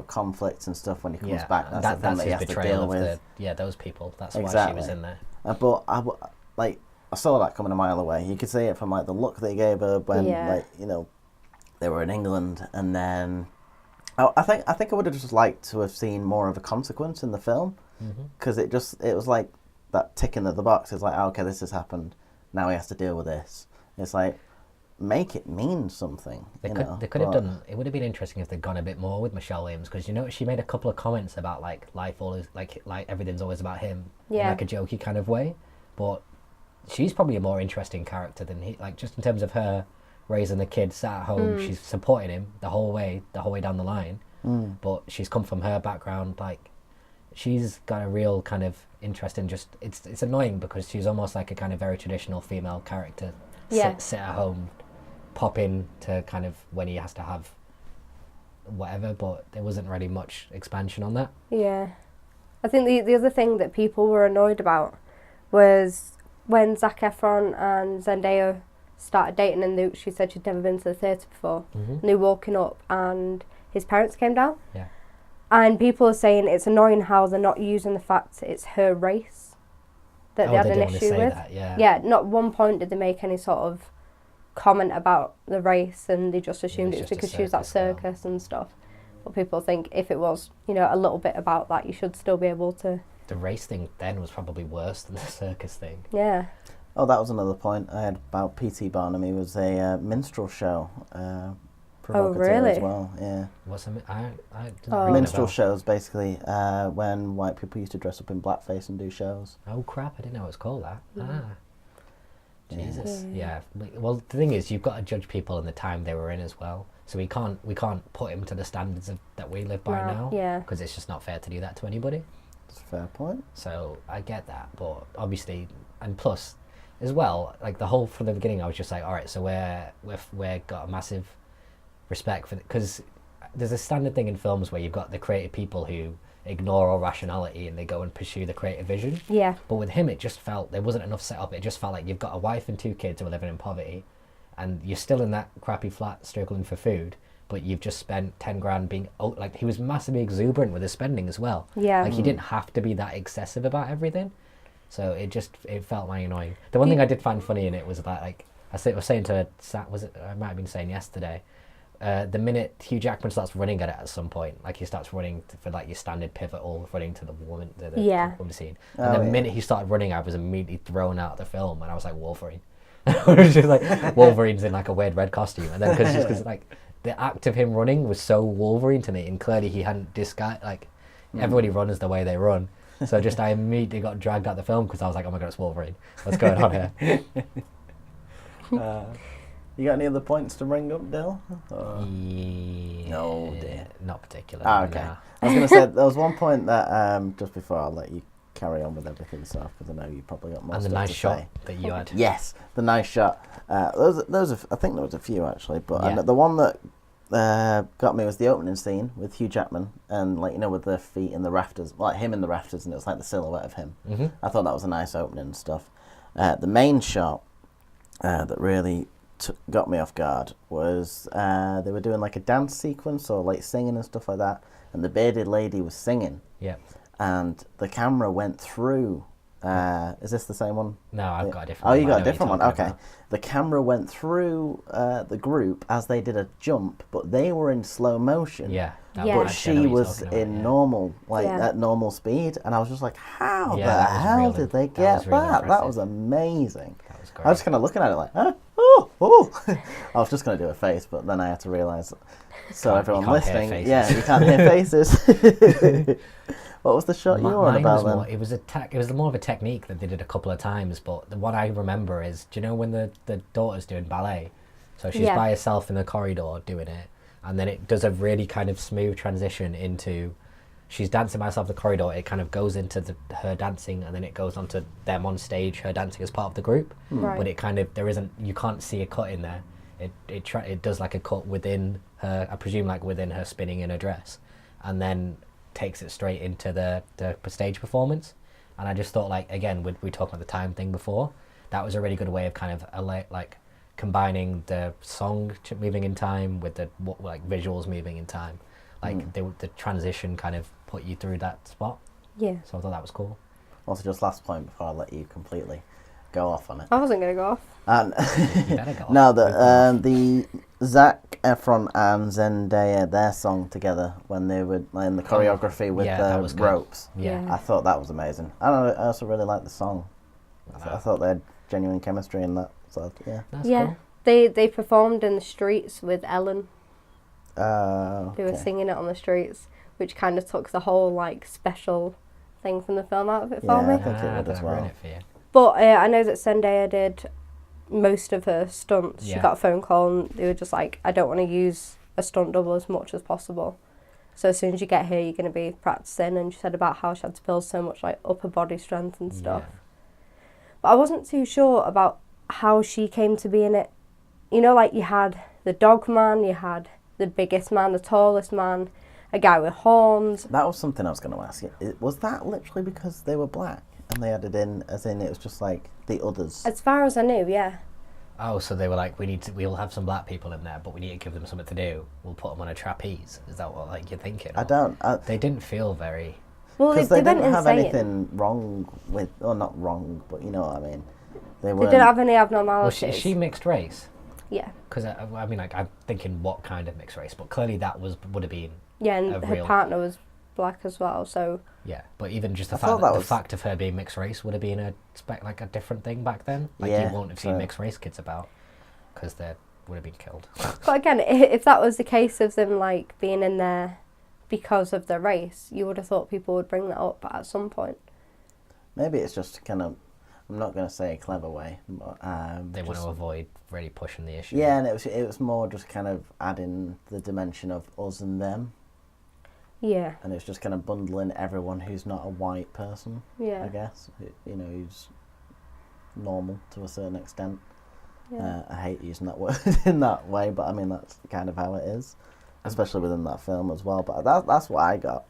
conflicts and stuff when he comes back. That's the thing
that's
that he
his
has to
betrayal
deal
of
with.
those people. That's why she
Exactly.
was in there.
But I saw that coming a mile away. You could see it from like the look they gave her when,
Yeah.
they were in England, and then I think I would have just liked to have seen more of a consequence in the film, because it was like that ticking of the box. It's like, okay, this has happened. Now he has to deal with this. It's like, make it mean something.
They could have done. It would have been interesting if they'd gone a bit more with Michelle Williams, because she made a couple of comments about like life always like everything's always about him in
Yeah.
like a jokey kind of way, but she's probably a more interesting character than he. Like just in terms of her raising the kids at home, she's supporting him the whole way down the line. But she's come from her background, like she's got a real kind of interest in just it's annoying because she's almost like a kind of very traditional female character.
Yeah.
Sit at home, pop in to kind of when he has to have whatever, but there wasn't really much expansion on that.
Yeah. I think the other thing that people were annoyed about was when Zac Efron and Zendaya started dating, and she said she'd never been to the theatre before. And they were walking up and his parents came down.
Yeah.
And people are saying it's annoying how they're not using the fact it's her race that they had an
didn't wanna
issue
say
with.
that, yeah.
Yeah, not one point did they make any sort of comment about the race, and they just assumed
was
it was
just a
because she was at
circus
circus and stuff. But people think if it was, a little bit about that, you should still be able to.
The race thing then was probably worse than the circus thing.
Yeah.
Oh, that was another point I had about P.T. Barnum. He was a minstrel show provocateur
really?
as well. Yeah.
I didn't
Oh.
ring a
Minstrel
bell.
shows, basically, when white people used to dress up in blackface and do shows.
Oh crap! I didn't know it was called that.
Mm.
Yeah.
Jesus. Yeah. Well, the thing is, you've got to judge people in the time they were in as well. So we can't put him to the standards that we live by
No,
now.
yeah.
Because it's just not fair to do that to anybody.
That's a fair point.
So I get that, but obviously, and plus, as well, like the whole from the beginning, I was just like, all right, so we're got a massive respect for because there's a standard thing in films where you've got the creative people who ignore all rationality and they go and pursue the creative vision.
Yeah.
But with him, it just felt there wasn't enough set up. It just felt like you've got a wife and 2 kids who are living in poverty, and you're still in that crappy flat struggling for food. But you've just spent 10 grand being like he was massively exuberant with his spending as well.
Yeah.
Like he didn't have to be that excessive about everything. So it felt like annoying. The one thing I did find funny in it was that like I was saying to I might have been saying yesterday. The minute Hugh Jackman starts running at some point, like he starts running for like your standard pivotal running to the woman, the woman scene. And the minute he started running, I was immediately thrown out of the film, and I was like Wolverine. It was just like Wolverine's in like a weird red costume, and then because like the act of him running was so Wolverine to me, and clearly he hadn't disguised like everybody runs the way they run. So I immediately got dragged out of the film because I was like, oh my god, it's Wolverine. What's going on here?
You got any other points to bring up, Dill?
No, not particularly.
Ah, okay.
Nah.
I was going to say, there was one point that, just before I'll let you carry on with everything, so, because I know you probably got more
And
stuff
the nice
to
shot
say.
that you had.
Yes, the nice shot. Those I think there was a few, actually, but
Yeah.
the one that got me was the opening scene with Hugh Jackman, and, like, you know, with the feet in the rafters, like him in the rafters, and it was like the silhouette of him.
Mm-hmm.
I thought that was a nice opening and stuff. The main shot that really got me off guard was they were doing like a dance sequence or like singing and stuff like that, and the bearded lady was singing,
Yeah.
and the camera went through. Is this the same one?
No, I've got a different
Oh,
one.
you
I
got
know
a
what
different
you're
one.
talking
Okay.
about.
The camera went through the group as they did a jump, but they were in slow motion.
Yeah.
Yeah.
But
I
she was in normal, like
Yeah.
at normal speed, and I was just like, "How
Yeah,
the
that was
hell
really-
did they
that
get
was really
that? That
impressive.
was amazing."
That was
I
great.
was kind of looking at it like, "Huh? Oh!" I was just going to do a face, but then I had to realise. So
You
everyone
can't hear
listening,
faces.
yeah, you can't hear faces. What was the shot you were on
Mine
about
was
then?
more, it was more of a technique that they did a couple of times, but what I remember is, do you know when the daughter's doing ballet? So she's
Yeah.
by herself in the corridor doing it, and then it does a really kind of smooth transition into, she's dancing by herself in the corridor, it kind of goes into her dancing, and then it goes onto them on stage, her dancing as part of the group,
Right.
but it kind of, you can't see a cut in there. It does like a cut within her, I presume like within her spinning in her dress, and then takes it straight into the stage performance. And I just thought, like, again, we talked about the time thing before, that was a really good way of kind of like combining the song moving in time with the like visuals moving in time, like the transition kind of put you through that spot.
Yeah.
So I thought that was cool.
Also, just last point before I let you completely go off on it.
I wasn't going to go off.
And
You better go
no,
off.
the Zac Efron and Zendaya, their song together when they were in the choreography with
Yeah, that was
the
good.
ropes.
Yeah.
Yeah.
I thought that was amazing. And I also really liked the song. I thought they had genuine chemistry in that. So yeah.
That's
Yeah.
cool.
They performed in the streets with Ellen. They were
Okay.
singing it on the streets, which kind of took the whole like special thing from the film out of it for
Yeah, I
me.
think it would
don't
as
ruin
well.
it for you.
But I know that Zendaya did most of her stunts. She
Yeah.
got a phone call and they were just like, I don't want to use a stunt double as much as possible. So as soon as you get here, you're going to be practicing. And she said about how she had to build so much like upper body strength and stuff.
Yeah.
But I wasn't too sure about how she came to be in it. You know, like you had the dog man, you had the biggest man, the tallest man, a guy with horns.
That was something I was going to ask you. Was that literally because they were black and they added in, as in it was just like the others?
As far as I knew, yeah.
Oh, so they were like, we'll have some black people in there, but we need to give them something to do. We'll put them on a trapeze. Is that what like you're thinking?
I
Or-
don't.
They didn't feel very.
Well,
Because
they
they
went
didn't have
insane.
anything wrong with, or not wrong, but you know what I mean. They
They
weren't.
didn't have any
Well,
abnormalities.
is she mixed race?
Yeah.
Because I mean, like I'm thinking what kind of mixed race, but clearly that would have been
Yeah,
a
and her
real-
partner was black as well, so...
yeah. But even just the
I thought
fact
that
the
was-
fact of her being mixed race would have been like a different thing back then. Like
Yeah,
you won't have seen
so-
mixed race kids about because they would have been killed.
But again, if that was the case of them, like, being in there because of their race, you would have thought people would bring that up at some point.
Maybe it's just kind of, I'm not going to say a clever way, but
They want
just-
to avoid really pushing the issue.
Yeah, and it was more just kind of adding the dimension of us and them,
Yeah,
and it's just kind of bundling everyone who's not a white person, I
yeah,
guess, you know, who's normal to a certain extent.
yeah.
I hate using that word in that way, but I mean that's kind of how it is, especially within that film as well. But that's what I got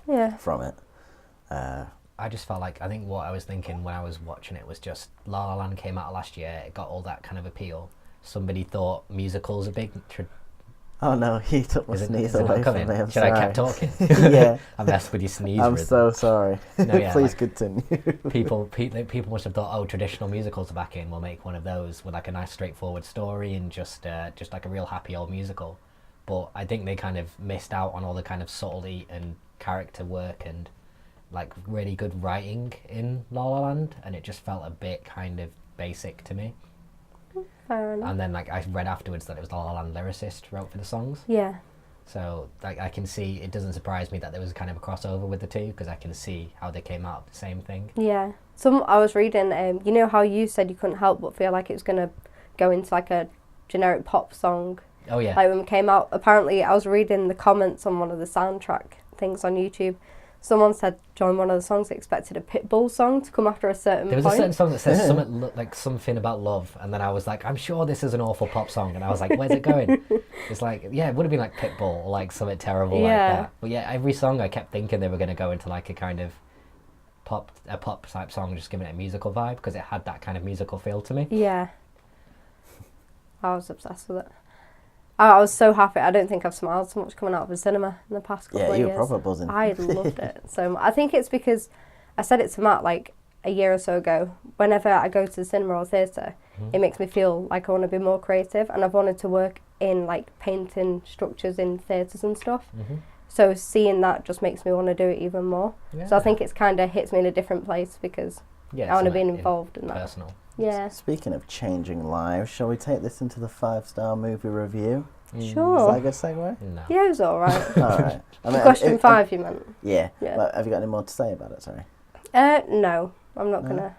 Yeah.
from it.
I just felt like I think what I was thinking when I was watching it was just La La Land came out last year. It got all that kind of appeal. Somebody thought musicals are big.
Oh no, he took my sneeze away
not
from
coming?
me. I'm
Should
sorry.
I keep talking?
Yeah.
I messed with your sneeze
I'm
rhythm.
so sorry.
No, yeah,
Please
like-
continue.
People must have thought, oh, traditional musicals are back in. We'll make one of those with like a nice straightforward story and just like a real happy old musical. But I think they kind of missed out on all the kind of subtlety and character work and like really good writing in La La Land, and it just felt a bit kind of basic to me.
Fair enough.
And then like I read afterwards that it was La La Land lyricist wrote for the songs.
Yeah.
So like I can see, it doesn't surprise me that there was kind of a crossover with the two because I can see how they came out of the same thing.
Yeah. I was reading, you know how you said you couldn't help but feel like it was going to go into like a generic pop song.
Oh yeah.
Like when it came out, apparently I was reading the comments on one of the soundtrack things on YouTube. Someone said during one of the songs they expected a Pitbull song to come after a certain
There was
point.
a certain song that says something like something about love, and then I was like, I'm sure this is an awful pop song, and I was like, where's it going? It's like, yeah, it would have been like Pitbull or like something terrible like that. But yeah, every song I kept thinking they were going to go into like a kind of pop type song, just giving it a musical vibe because it had that kind of musical feel to me.
Yeah. I was obsessed with it. I was so happy. I don't think I've smiled so much coming out of the cinema in the past couple of years.
Yeah, you were proper buzzing.
I loved it so much. I think it's because I said it to Matt like a year or so ago. Whenever I go to the cinema or theatre, it makes me feel like I want to be more creative, and I've wanted to work in like painting structures in theatres and stuff. So seeing that just makes me want to do it even more.
Yeah.
So I think it's kind of hits me in a different place because I want to be involved in that.
Personal.
Yeah.
Speaking of changing lives, shall we take this into the 5-star movie review?
Sure.
Is that a good segue?
No.
Yeah, it was all right.
All right. I mean,
Question 5, you meant?
Yeah.
Yeah.
But have you got any more to say about it? Sorry.
No, I'm not gonna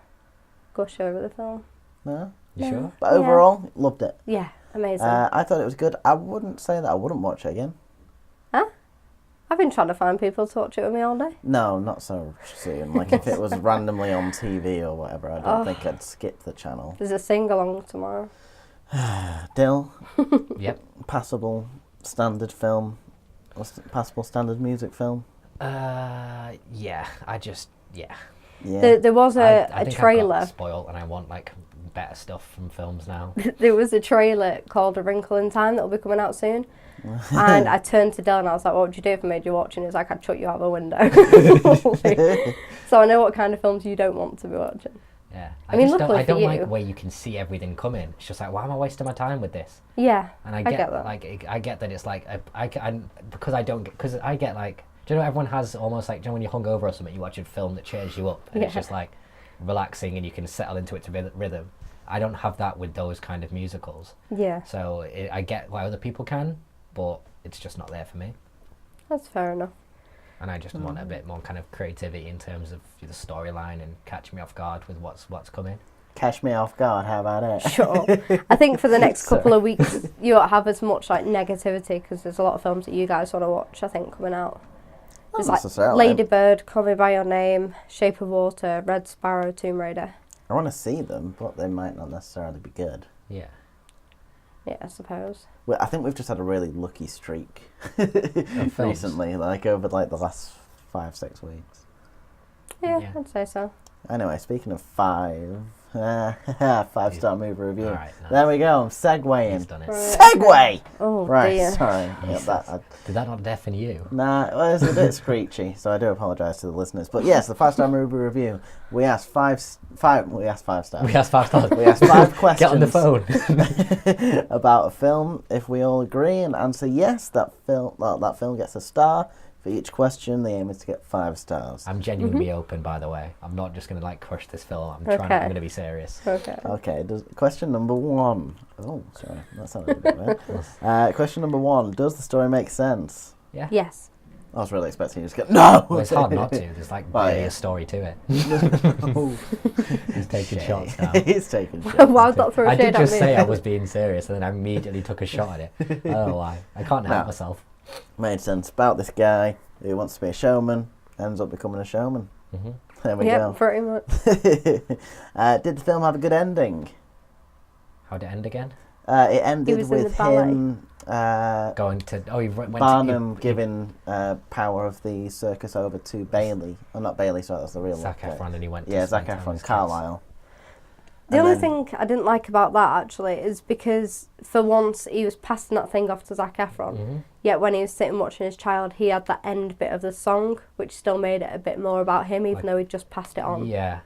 gush over the film.
No.
You sure?
But overall, loved it.
Yeah, amazing.
I thought it was good. I wouldn't say that I wouldn't watch it again.
Huh? I've been trying to find people to watch it with me all day.
No, not so soon. Like if it was randomly on TV or whatever, I don't think I'd skip the channel.
There's a sing-along tomorrow.
Dill,
Yep.
passable standard film, passable standard music film.
Yeah. Yeah.
Yeah.
There was
I
a
think
trailer.
I got spoiled, and I want like better stuff from films now.
There was a trailer called A Wrinkle in Time that will be coming out soon. And I turned to Dylan and I was like, what would you do if I made you watch? And he was like, I'd chuck you out of a window. So I know what kind of films you don't want to be watching.
Yeah.
I mean,
just
luckily
I don't
for
like
you.
where you can see everything coming. It's just like, why am I wasting my time with this?
Yeah,
And I
get
get
that.
like I get that it's like because I get like, do you know everyone has almost like, do you know when you're hungover or something, you watch a film that cheers you up and it's just like relaxing and you can settle into it to rhythm. I don't have that with those kind of musicals.
Yeah,
So I get why other people can, but it's just not there for me.
that's fair enough.
And I just want a bit more kind of creativity in terms of the storyline and catch me off guard with what's coming.
Catch me off guard. How about it?
Sure. I think for the next couple of weeks, you won't have as much like negativity because there's a lot of films that you guys want to watch, I think, coming out. There's like
necessarily.
Lady Bird, Call Me By Your Name, Shape of Water, Red Sparrow, Tomb Raider.
I want to see them, but they might not necessarily be good.
Yeah.
Yeah, I suppose.
Well, I think we've just had a really lucky streak
films.
recently, like over like the last 5-6 weeks.
Yeah,
Yeah.
I'd say so.
Anyway, speaking of 5-star movie review.
All right, nice.
There we go. I'm segueing.
He's done it.
Right.
Segue.
Oh
Right.
dear.
Sorry. Yeah,
Did that not deafen you?
Nah, well, it's a bit screechy, so I do apologise to the listeners. But yes, the 5-star movie review. We asked five stars.
We asked 5 stars.
We asked 5 questions.
Get on the phone.
about a film. If we all agree and answer yes, that film gets a star. For each question, the aim is to get 5 stars.
I'm genuinely open, by the way. I'm not just going to like crush this film. I'm going to be serious.
Okay.
Okay, question number 1. Oh, sorry, that sounded a bit weird. Question number 1. Does the story make sense?
Yeah.
Yes.
I was really expecting you to go, no!
Well, it's hard not to. There's like barely
yeah.
a story to it. He's taking shots now.
He's taking shots.
Why would that throw
I
shade
did
at
just
me?
say I was being serious, and then I immediately took a shot at it. I don't know why. I can't help myself.
Made sense. About this guy who wants to be a showman, ends up becoming a showman.
Mm-hmm.
There we
Yeah,
go.
pretty much.
Did the film have a good ending?
How'd it end again?
It ended
was in
with
the ballet.
him,
Going to went
Barnum
to
giving power of the circus over to Bailey. Oh, not Bailey, sorry, that's the real
Zac
one.
Efron, and he went.
Yeah,
to
Zac
spend time with
Efron,
his kids.
Carlisle.
The
And
only
then-
thing I didn't like about that actually is because for once he was passing that thing off to Zac Efron,
Mhm.
yet when he was sitting watching his child, he had that end bit of the song, which still made it a bit more about him, even though he just passed it on.
Yeah.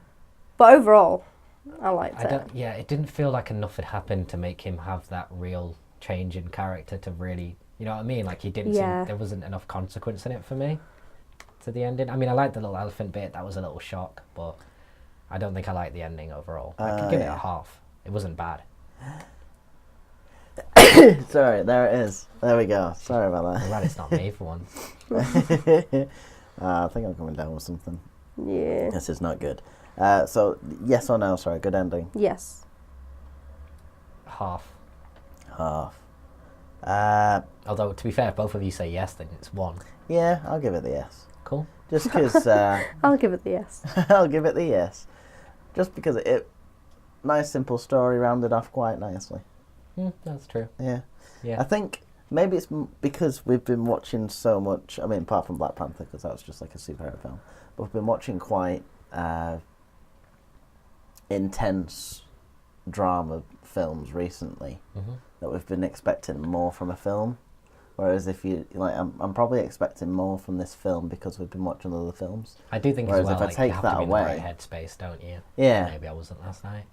But overall, I liked it.
Yeah, it didn't feel like enough had happened to make him have that real change in character to really, you know what I mean? Like he didn't.
Yeah.
There wasn't enough consequence in it for me. To the ending. I mean, I liked the little elephant bit. That was a little shock, but I don't think I liked the ending overall. I could give it a half. It wasn't bad.
Sorry, there it is. There we go. Sorry about
I'm glad it's not me for one.
that. I think I'm coming down with something.
Yeah.
This is not good. So, yes or no? Sorry, good ending.
Yes.
Half.
half.
Although, to be fair, if both of you say yes, then it's 1.
Yeah, I'll give it the yes.
Cool.
Just because...
I'll give it the yes.
I'll give it the yes. Just because nice simple story rounded off quite nicely.
That's true.
Yeah.
Yeah.
I think maybe it's because we've been watching so much, I mean, apart from Black Panther, because that was just like a superhero film, but we've been watching quite intense drama films recently that we've been expecting more from a film. Whereas if you I'm probably expecting more from this film because we've been watching other films.
I do think
Whereas
as well,
if I
like,
take
you have
that
to be
away,
in the right headspace, don't you?
Yeah.
Maybe I wasn't last night.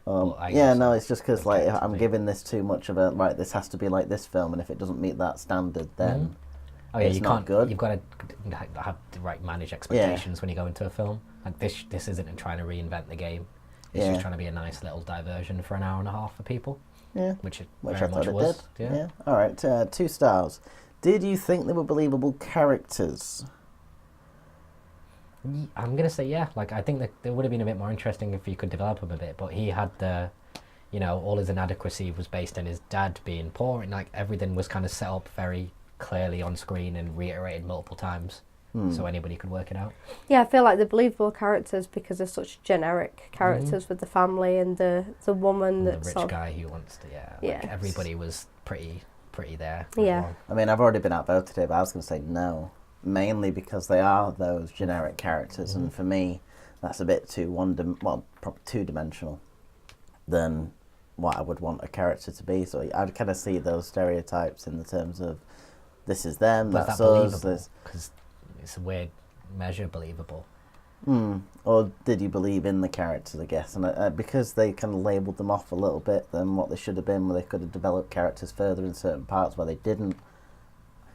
It's just because like
objectively.
I'm giving this too much of a right. This has to be like this film, and if it doesn't meet that standard, then it's
you
not
can't.
good.
You've got to have the right manage expectations when you go into a film. Like this isn't trying to reinvent the game. It's just trying to be a nice little diversion for an hour and a half for people.
Yeah,
which it
I
very much
thought it
was.
did. Yeah. All right, 2 stars. Did you think they were believable characters?
I'm gonna say yeah. Like I think that it would have been a bit more interesting if you could develop him a bit. But he had all his inadequacy was based on his dad being poor, and like everything was kind of set up very clearly on screen and reiterated multiple times, so anybody could work it out.
Yeah, I feel like they're believable characters because they're such generic characters with the family and the woman
And
that's
the rich guy who wants to like everybody was pretty there.
Yeah.
I mean, I've already been outvoted here, but I was going to say no. Mainly because they are those generic characters, and for me, that's a bit too probably two-dimensional than what I would want a character to be. So I'd kind of see those stereotypes in the terms of this is them, that's us.
Because it's a weird measure, believable.
Or did you believe in the characters, I guess? And because they kind of labelled them off a little bit than what they should have been, where they could have developed characters further in certain parts where they didn't.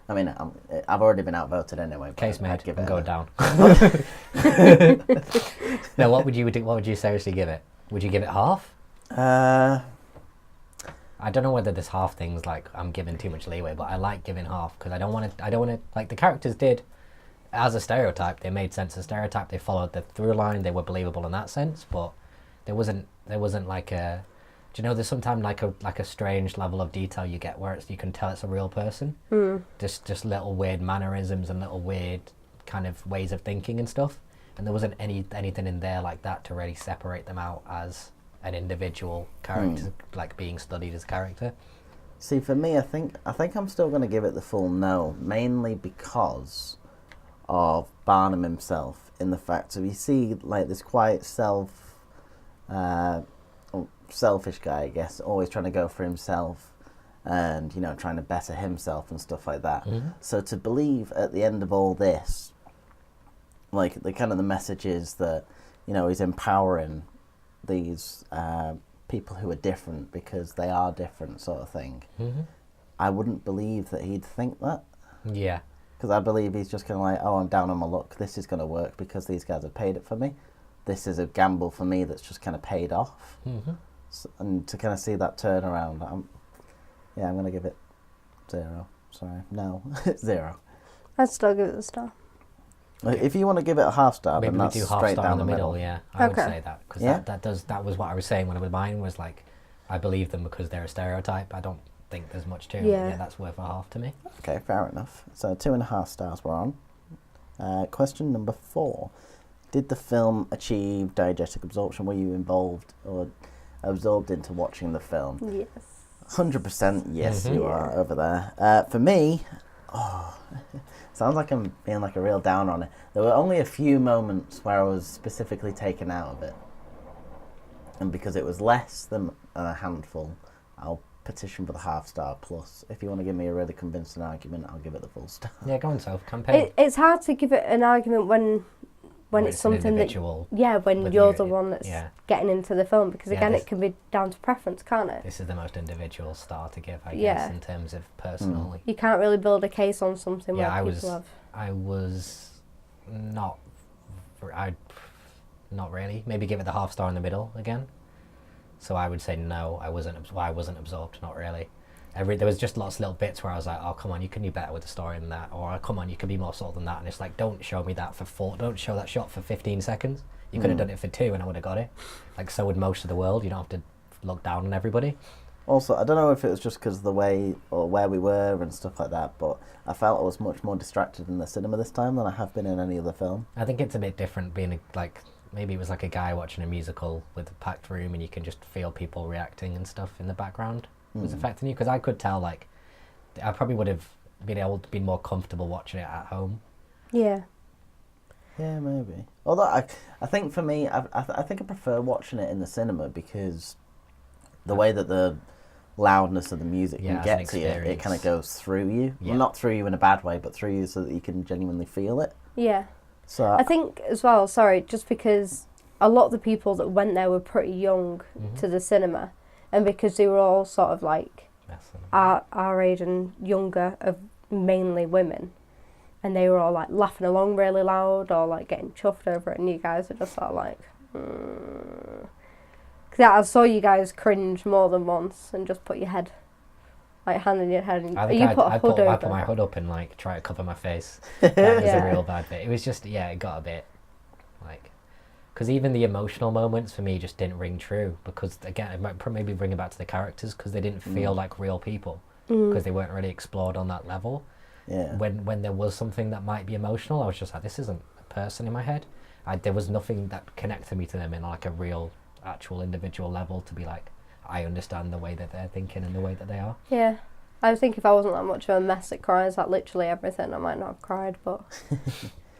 I mean, I've already been outvoted anyway.
Case made. I'm going down.
No,
what would you do? What would you seriously give it? Would you give it half? I don't know whether this half thing's like I'm giving too much leeway, but I like giving half because I don't want to. Like the characters did, as a stereotype, they made sense as a stereotype. They followed the through line. They were believable in that sense, but there wasn't like a. Do you know there's sometimes like a strange level of detail you get where you can tell it's a real person. Just little weird mannerisms and little weird kind of ways of thinking and stuff. And there wasn't anything in there like that to really separate them out as an individual character, like being studied as a character.
See, for me, I think I'm still going to give it the full no, mainly because of Barnum himself. In the fact of you see like this quite selfish guy, I guess, always trying to go for himself and trying to better himself and stuff like that. So to believe at the end of all this, like the kind of the message is that he's empowering these people who are different because they are different, sort of thing. I wouldn't believe that he'd think that.
Yeah,
because I believe he's just kind of like, oh, I'm down on my luck, this is going to work because these guys have paid it for me, this is a gamble for me that's just kind of paid off. So, and to kind of see that turnaround, I'm going to give it 0. Sorry, no, 0.
I'd still give it a star.
If you want to give it a half star,
maybe
then
we
that's
do half
straight
star
down
in the middle. Yeah, I would say that because that was what I was saying when I was mine was like, I believe them because they're a stereotype. I don't think there's much to it. Yeah, that's worth a half to me. Okay,
fair enough. So 2.5 stars we're on. Question number 4: did the film achieve diegetic absorption? Were you involved or absorbed into watching the film?
Yes.
100% yes, you are over there. For me, sounds like I'm being like a real downer on it. There were only a few moments where I was specifically taken out of it. And because it was less than a handful, I'll petition for the half star plus. If you want to give me a really convincing argument, I'll give it the full star.
Yeah, go on, self-campaign.
It's hard to give it an argument when it's something that when you're the one that's getting into the film, because again it can be down to preference, can't it?
This is the most individual star to give, I guess, in terms of personally.
You can't really build a case on something where people have.
I was not really. Maybe give it the half star in the middle again. So I would say no, I wasn't absorbed, not really. There was just lots of little bits where I was like, oh, come on, you can do better with the story than that, or come on, you can be more subtle than that. And it's like, don't show me that don't show that shot for 15 seconds. You could have done it for 2 and I would have got it. Like, so would most of the world. You don't have to look down on everybody.
Also, I don't know if it was just because of the way or where we were and stuff like that, but I felt I was much more distracted in the cinema this time than I have been in any other film.
I think it's a bit different being like maybe it was like a guy watching a musical with a packed room and you can just feel people reacting and stuff in the background was affecting you, because I could tell like I probably would have been able to be more comfortable watching it at home.
Yeah.
Yeah, maybe. Although I think for me, I think I prefer watching it in the cinema because the way that the loudness of the music can get to you, it kind of goes through you.
Yeah.
Well, not through you in a bad way, but through you so that you can genuinely feel it.
Yeah.
So
I think as well, sorry, just because a lot of the people that went there were pretty young to the cinema, and because they were all sort of like our age and younger, of mainly women, and they were all like laughing along really loud or like getting chuffed over it, and you guys were just sort of like... Because I saw you guys cringe more than once and just put your head, like hand in your head, and
I think
you put a hood over.
I put my hood up and like try to cover my face. That was a real bad bit. It was just it got a bit like, because even the emotional moments for me just didn't ring true, because again it might maybe bring it back to the characters, because they didn't feel like real people, because they weren't really explored on that level.
Yeah.
When there was something that might be emotional, I was just like, this isn't a person in my head. There was nothing that connected me to them in like a real, actual individual level to be like, I understand the way that they're thinking and the way that they are.
Yeah. I think if I wasn't that much of a mess that cries at literally everything, I might not have cried, but,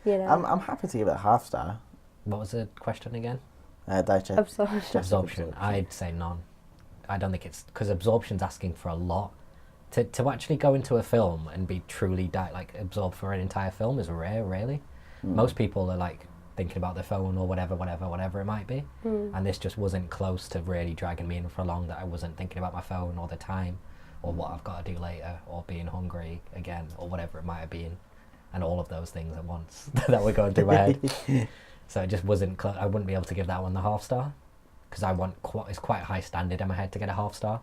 you know.
I'm happy to give it a half star.
What was the question again?
Absorption.
I'd say none. I don't think it's... Because absorption's asking for a lot. To actually go into a film and be truly absorbed for an entire film is rare, really. Most people are like thinking about their phone or whatever it might be. And this just wasn't close to really dragging me in for long, that I wasn't thinking about my phone all the time, or what I've got to do later, or being hungry again, or whatever it might have been. And all of those things at once that were going through my head. So it just wasn't I wouldn't be able to give that one the half star, because it's quite a high standard in my head to get a half star.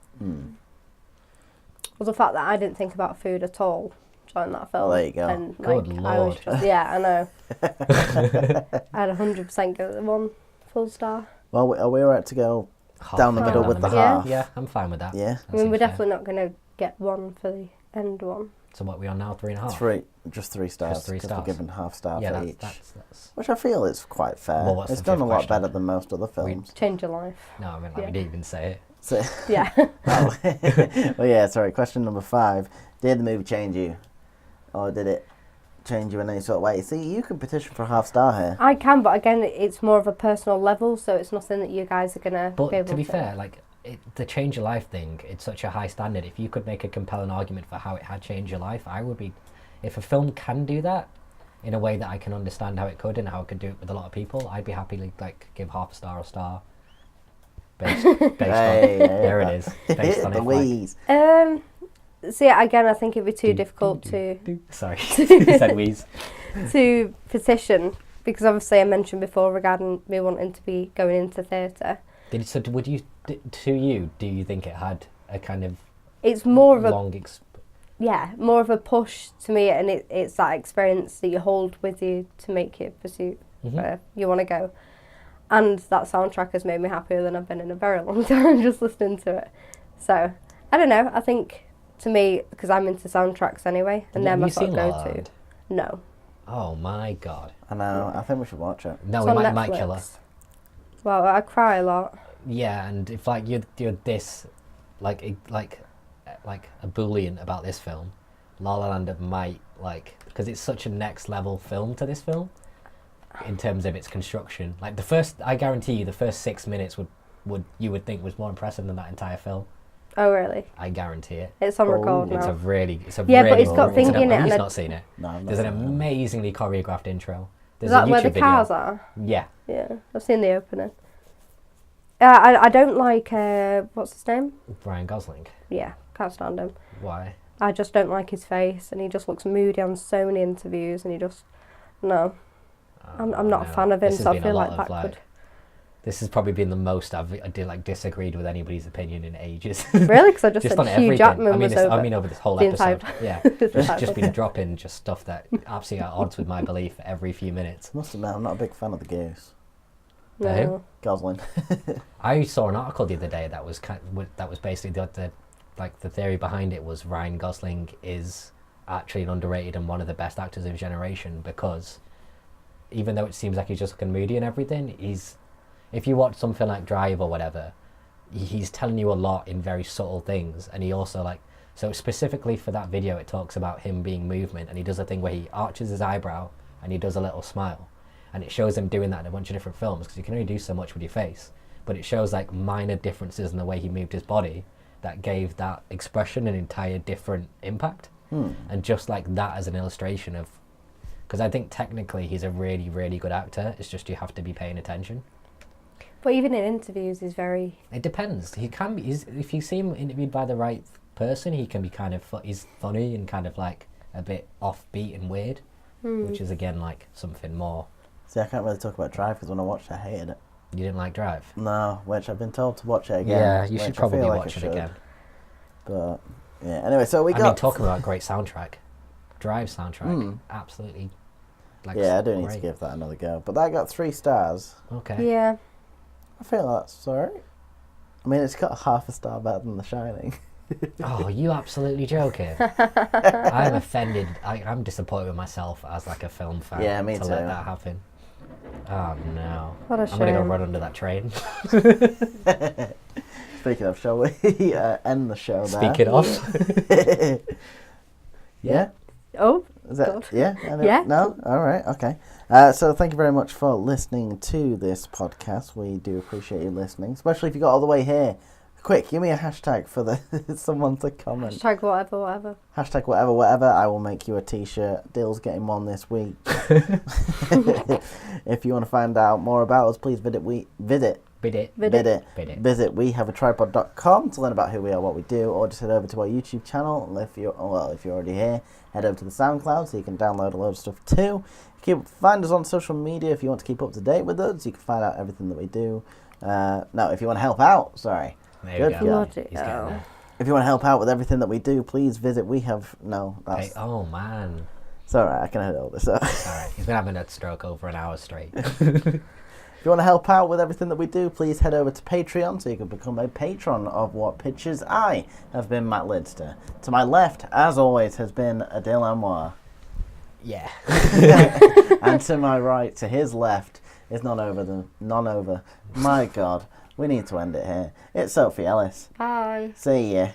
Well, the fact that I didn't think about food at all during that film.
Well, there you go.
And,
Good
Lord.
Lord.
I was just, yeah, I know. I'd 100% give it one full star.
Well, are we alright to go down the middle with the
Yeah.
half?
Yeah, I'm fine with that.
Yeah.
I mean, we're definitely not going to get one for the end one.
So what are we on now? 3.5?
Just 3 stars.
Just 3
'cause
stars.
we're given half star
Yeah,
for each.
that's...
Which I feel is quite fair.
Well, what's
it's
the
done a
fifth
lot
question?
better than most other films.
Change your life.
No, I mean,
Yeah.
we didn't even say it.
So,
Yeah.
well, yeah, sorry. Question number 5. Did the movie change you? Or did it change you in any sort of way? See, you can petition for a half star here.
I can, but again, it's more of a personal level, so it's nothing that you guys are going to
But
be able
to be fair, like, the change your life thing, it's such a high standard. If you could make a compelling argument for how it had changed your life, I would be... If a film can do that in a way that I can understand how it could and how it could do it with a lot of people, I'd be happy to, like, give half a star or star. Based on... There it is. Based on
the
it,
wheeze.
See, again, I think it'd be too difficult to...
Sorry, you said wheeze.
to petition, because obviously I mentioned before regarding me wanting to be going into theatre.
To you, do you think it had a kind of
It's more of more of a push to me, and it's that experience that you hold with you to make you pursue where you want to go. And that soundtrack has made me happier than I've been in a very long time just listening to it. So, I don't know, I think to me, because I'm into soundtracks anyway, and they're my sort of go-to. No.
Oh my god.
I know, I think we should watch it.
No,
It's
we
on
might
Netflix.
kill us.
Well, I cry a lot.
Yeah, and if like you're this like a bullion about this film, La La Land might, like, because it's such a next level film to this film in terms of its construction. Like I guarantee you the first 6 minutes you would think was more impressive than that entire film.
Oh, really?
I guarantee it.
It's on record now.
It's a really
but it's got thing in it.
Have you not seen it?
No, I've not
There's an
seen it.
amazingly choreographed intro. There's
Is that
a
where
YouTube
the cars are?
Yeah.
Yeah, I've seen the opening. I don't like, what's his name?
Ryan Gosling.
Yeah, can't stand him.
Why?
I just don't like his face, and he just looks moody on so many interviews, and he just... No. I'm not a fan of him, so I feel like that could...
This has probably been the most I've disagreed with anybody's opinion in ages.
Really? Because I just,
Just
said
on
Hugh
everything.
Jackman was over.
I mean over this whole
the
episode.
entire-
Yeah.
entire
Just been
thing.
dropping just stuff that absolutely at odds with my belief every few minutes.
Must admit, I'm not a big fan of the goose.
No.
Gosling.
I saw an article the other day that was basically the theory behind it was Ryan Gosling is actually an underrated and one of the best actors of his generation, because even though it seems like he's just looking moody and everything, if you watch something like Drive or whatever, he's telling you a lot in very subtle things. And he also so specifically for that video, it talks about him being movement, and he does a thing where he arches his eyebrow and he does a little smile, and it shows him doing that in a bunch of different films, because you can only do so much with your face, but it shows like minor differences in the way he moved his body that gave that expression an entire different impact. And just like that as an illustration of, because I think technically he's a really, really good actor, it's just you have to be paying attention.
But even in interviews, he's very...
It depends. He can be, if you see him interviewed by the right person, he can be kind of, he's funny and kind of like a bit offbeat and weird, which is again like something more.
See, I can't really talk about Drive because when I watched it, I hated it.
You didn't like Drive?
No, which I've been told to watch it again.
Yeah, you should
which I
probably
feel like
watch
I
it
should.
again.
But yeah, anyway, so we
I
got.
mean, talking about great soundtrack, Drive soundtrack, absolutely. Like,
Yeah, I do need to
great.
give that another go. But that got 3 stars.
Okay.
Yeah.
I feel that's alright. I mean, it's got half a star better than The Shining.
Oh, you absolutely joking? I'm offended. I'm disappointed with myself as like a film fan.
Yeah, me
to
too.
let that happen. Oh no!
What a
I'm gonna go
shame.
run under that train.
Speaking of, shall we end the show there?
Speak it off.
Yeah?
Oh,
Is that,
God.
yeah?
Yeah.
No? Alright, okay. So thank you very much for listening to this podcast. We do appreciate you listening, especially if you got all the way here. Quick, give me a hashtag for someone to comment.
hashtag whatever.
Hashtag whatever. I will make you a t-shirt. Dill's getting one this week. If you want to find out more about us, please visit wehaveatripod.com to learn about who we are, what we do, or just head over to our YouTube channel. And if you're already here, head over to the SoundCloud so you can download a load of stuff too. Find us on social media if you want to keep up to date with us. You can find out everything that we do. No, if you want to help out, sorry.
There
Good
you
for
go.
you.
Bloody
He's getting
hell.
there.
If you want to help out with everything that we do, please visit
Hey, oh man!
It's alright, I can edit all this out.
Alright, he's been having a stroke over an hour straight.
If you want to help out with everything that we do, please head over to Patreon so you can become a patron of What Pictures. I have been Matt Lidster. To my left, as always, has been Adil Anwar.
Yeah.
And to my right, to his left, is none over. My God, we need to end it here. It's Sophie Ellis.
Bye.
See ya.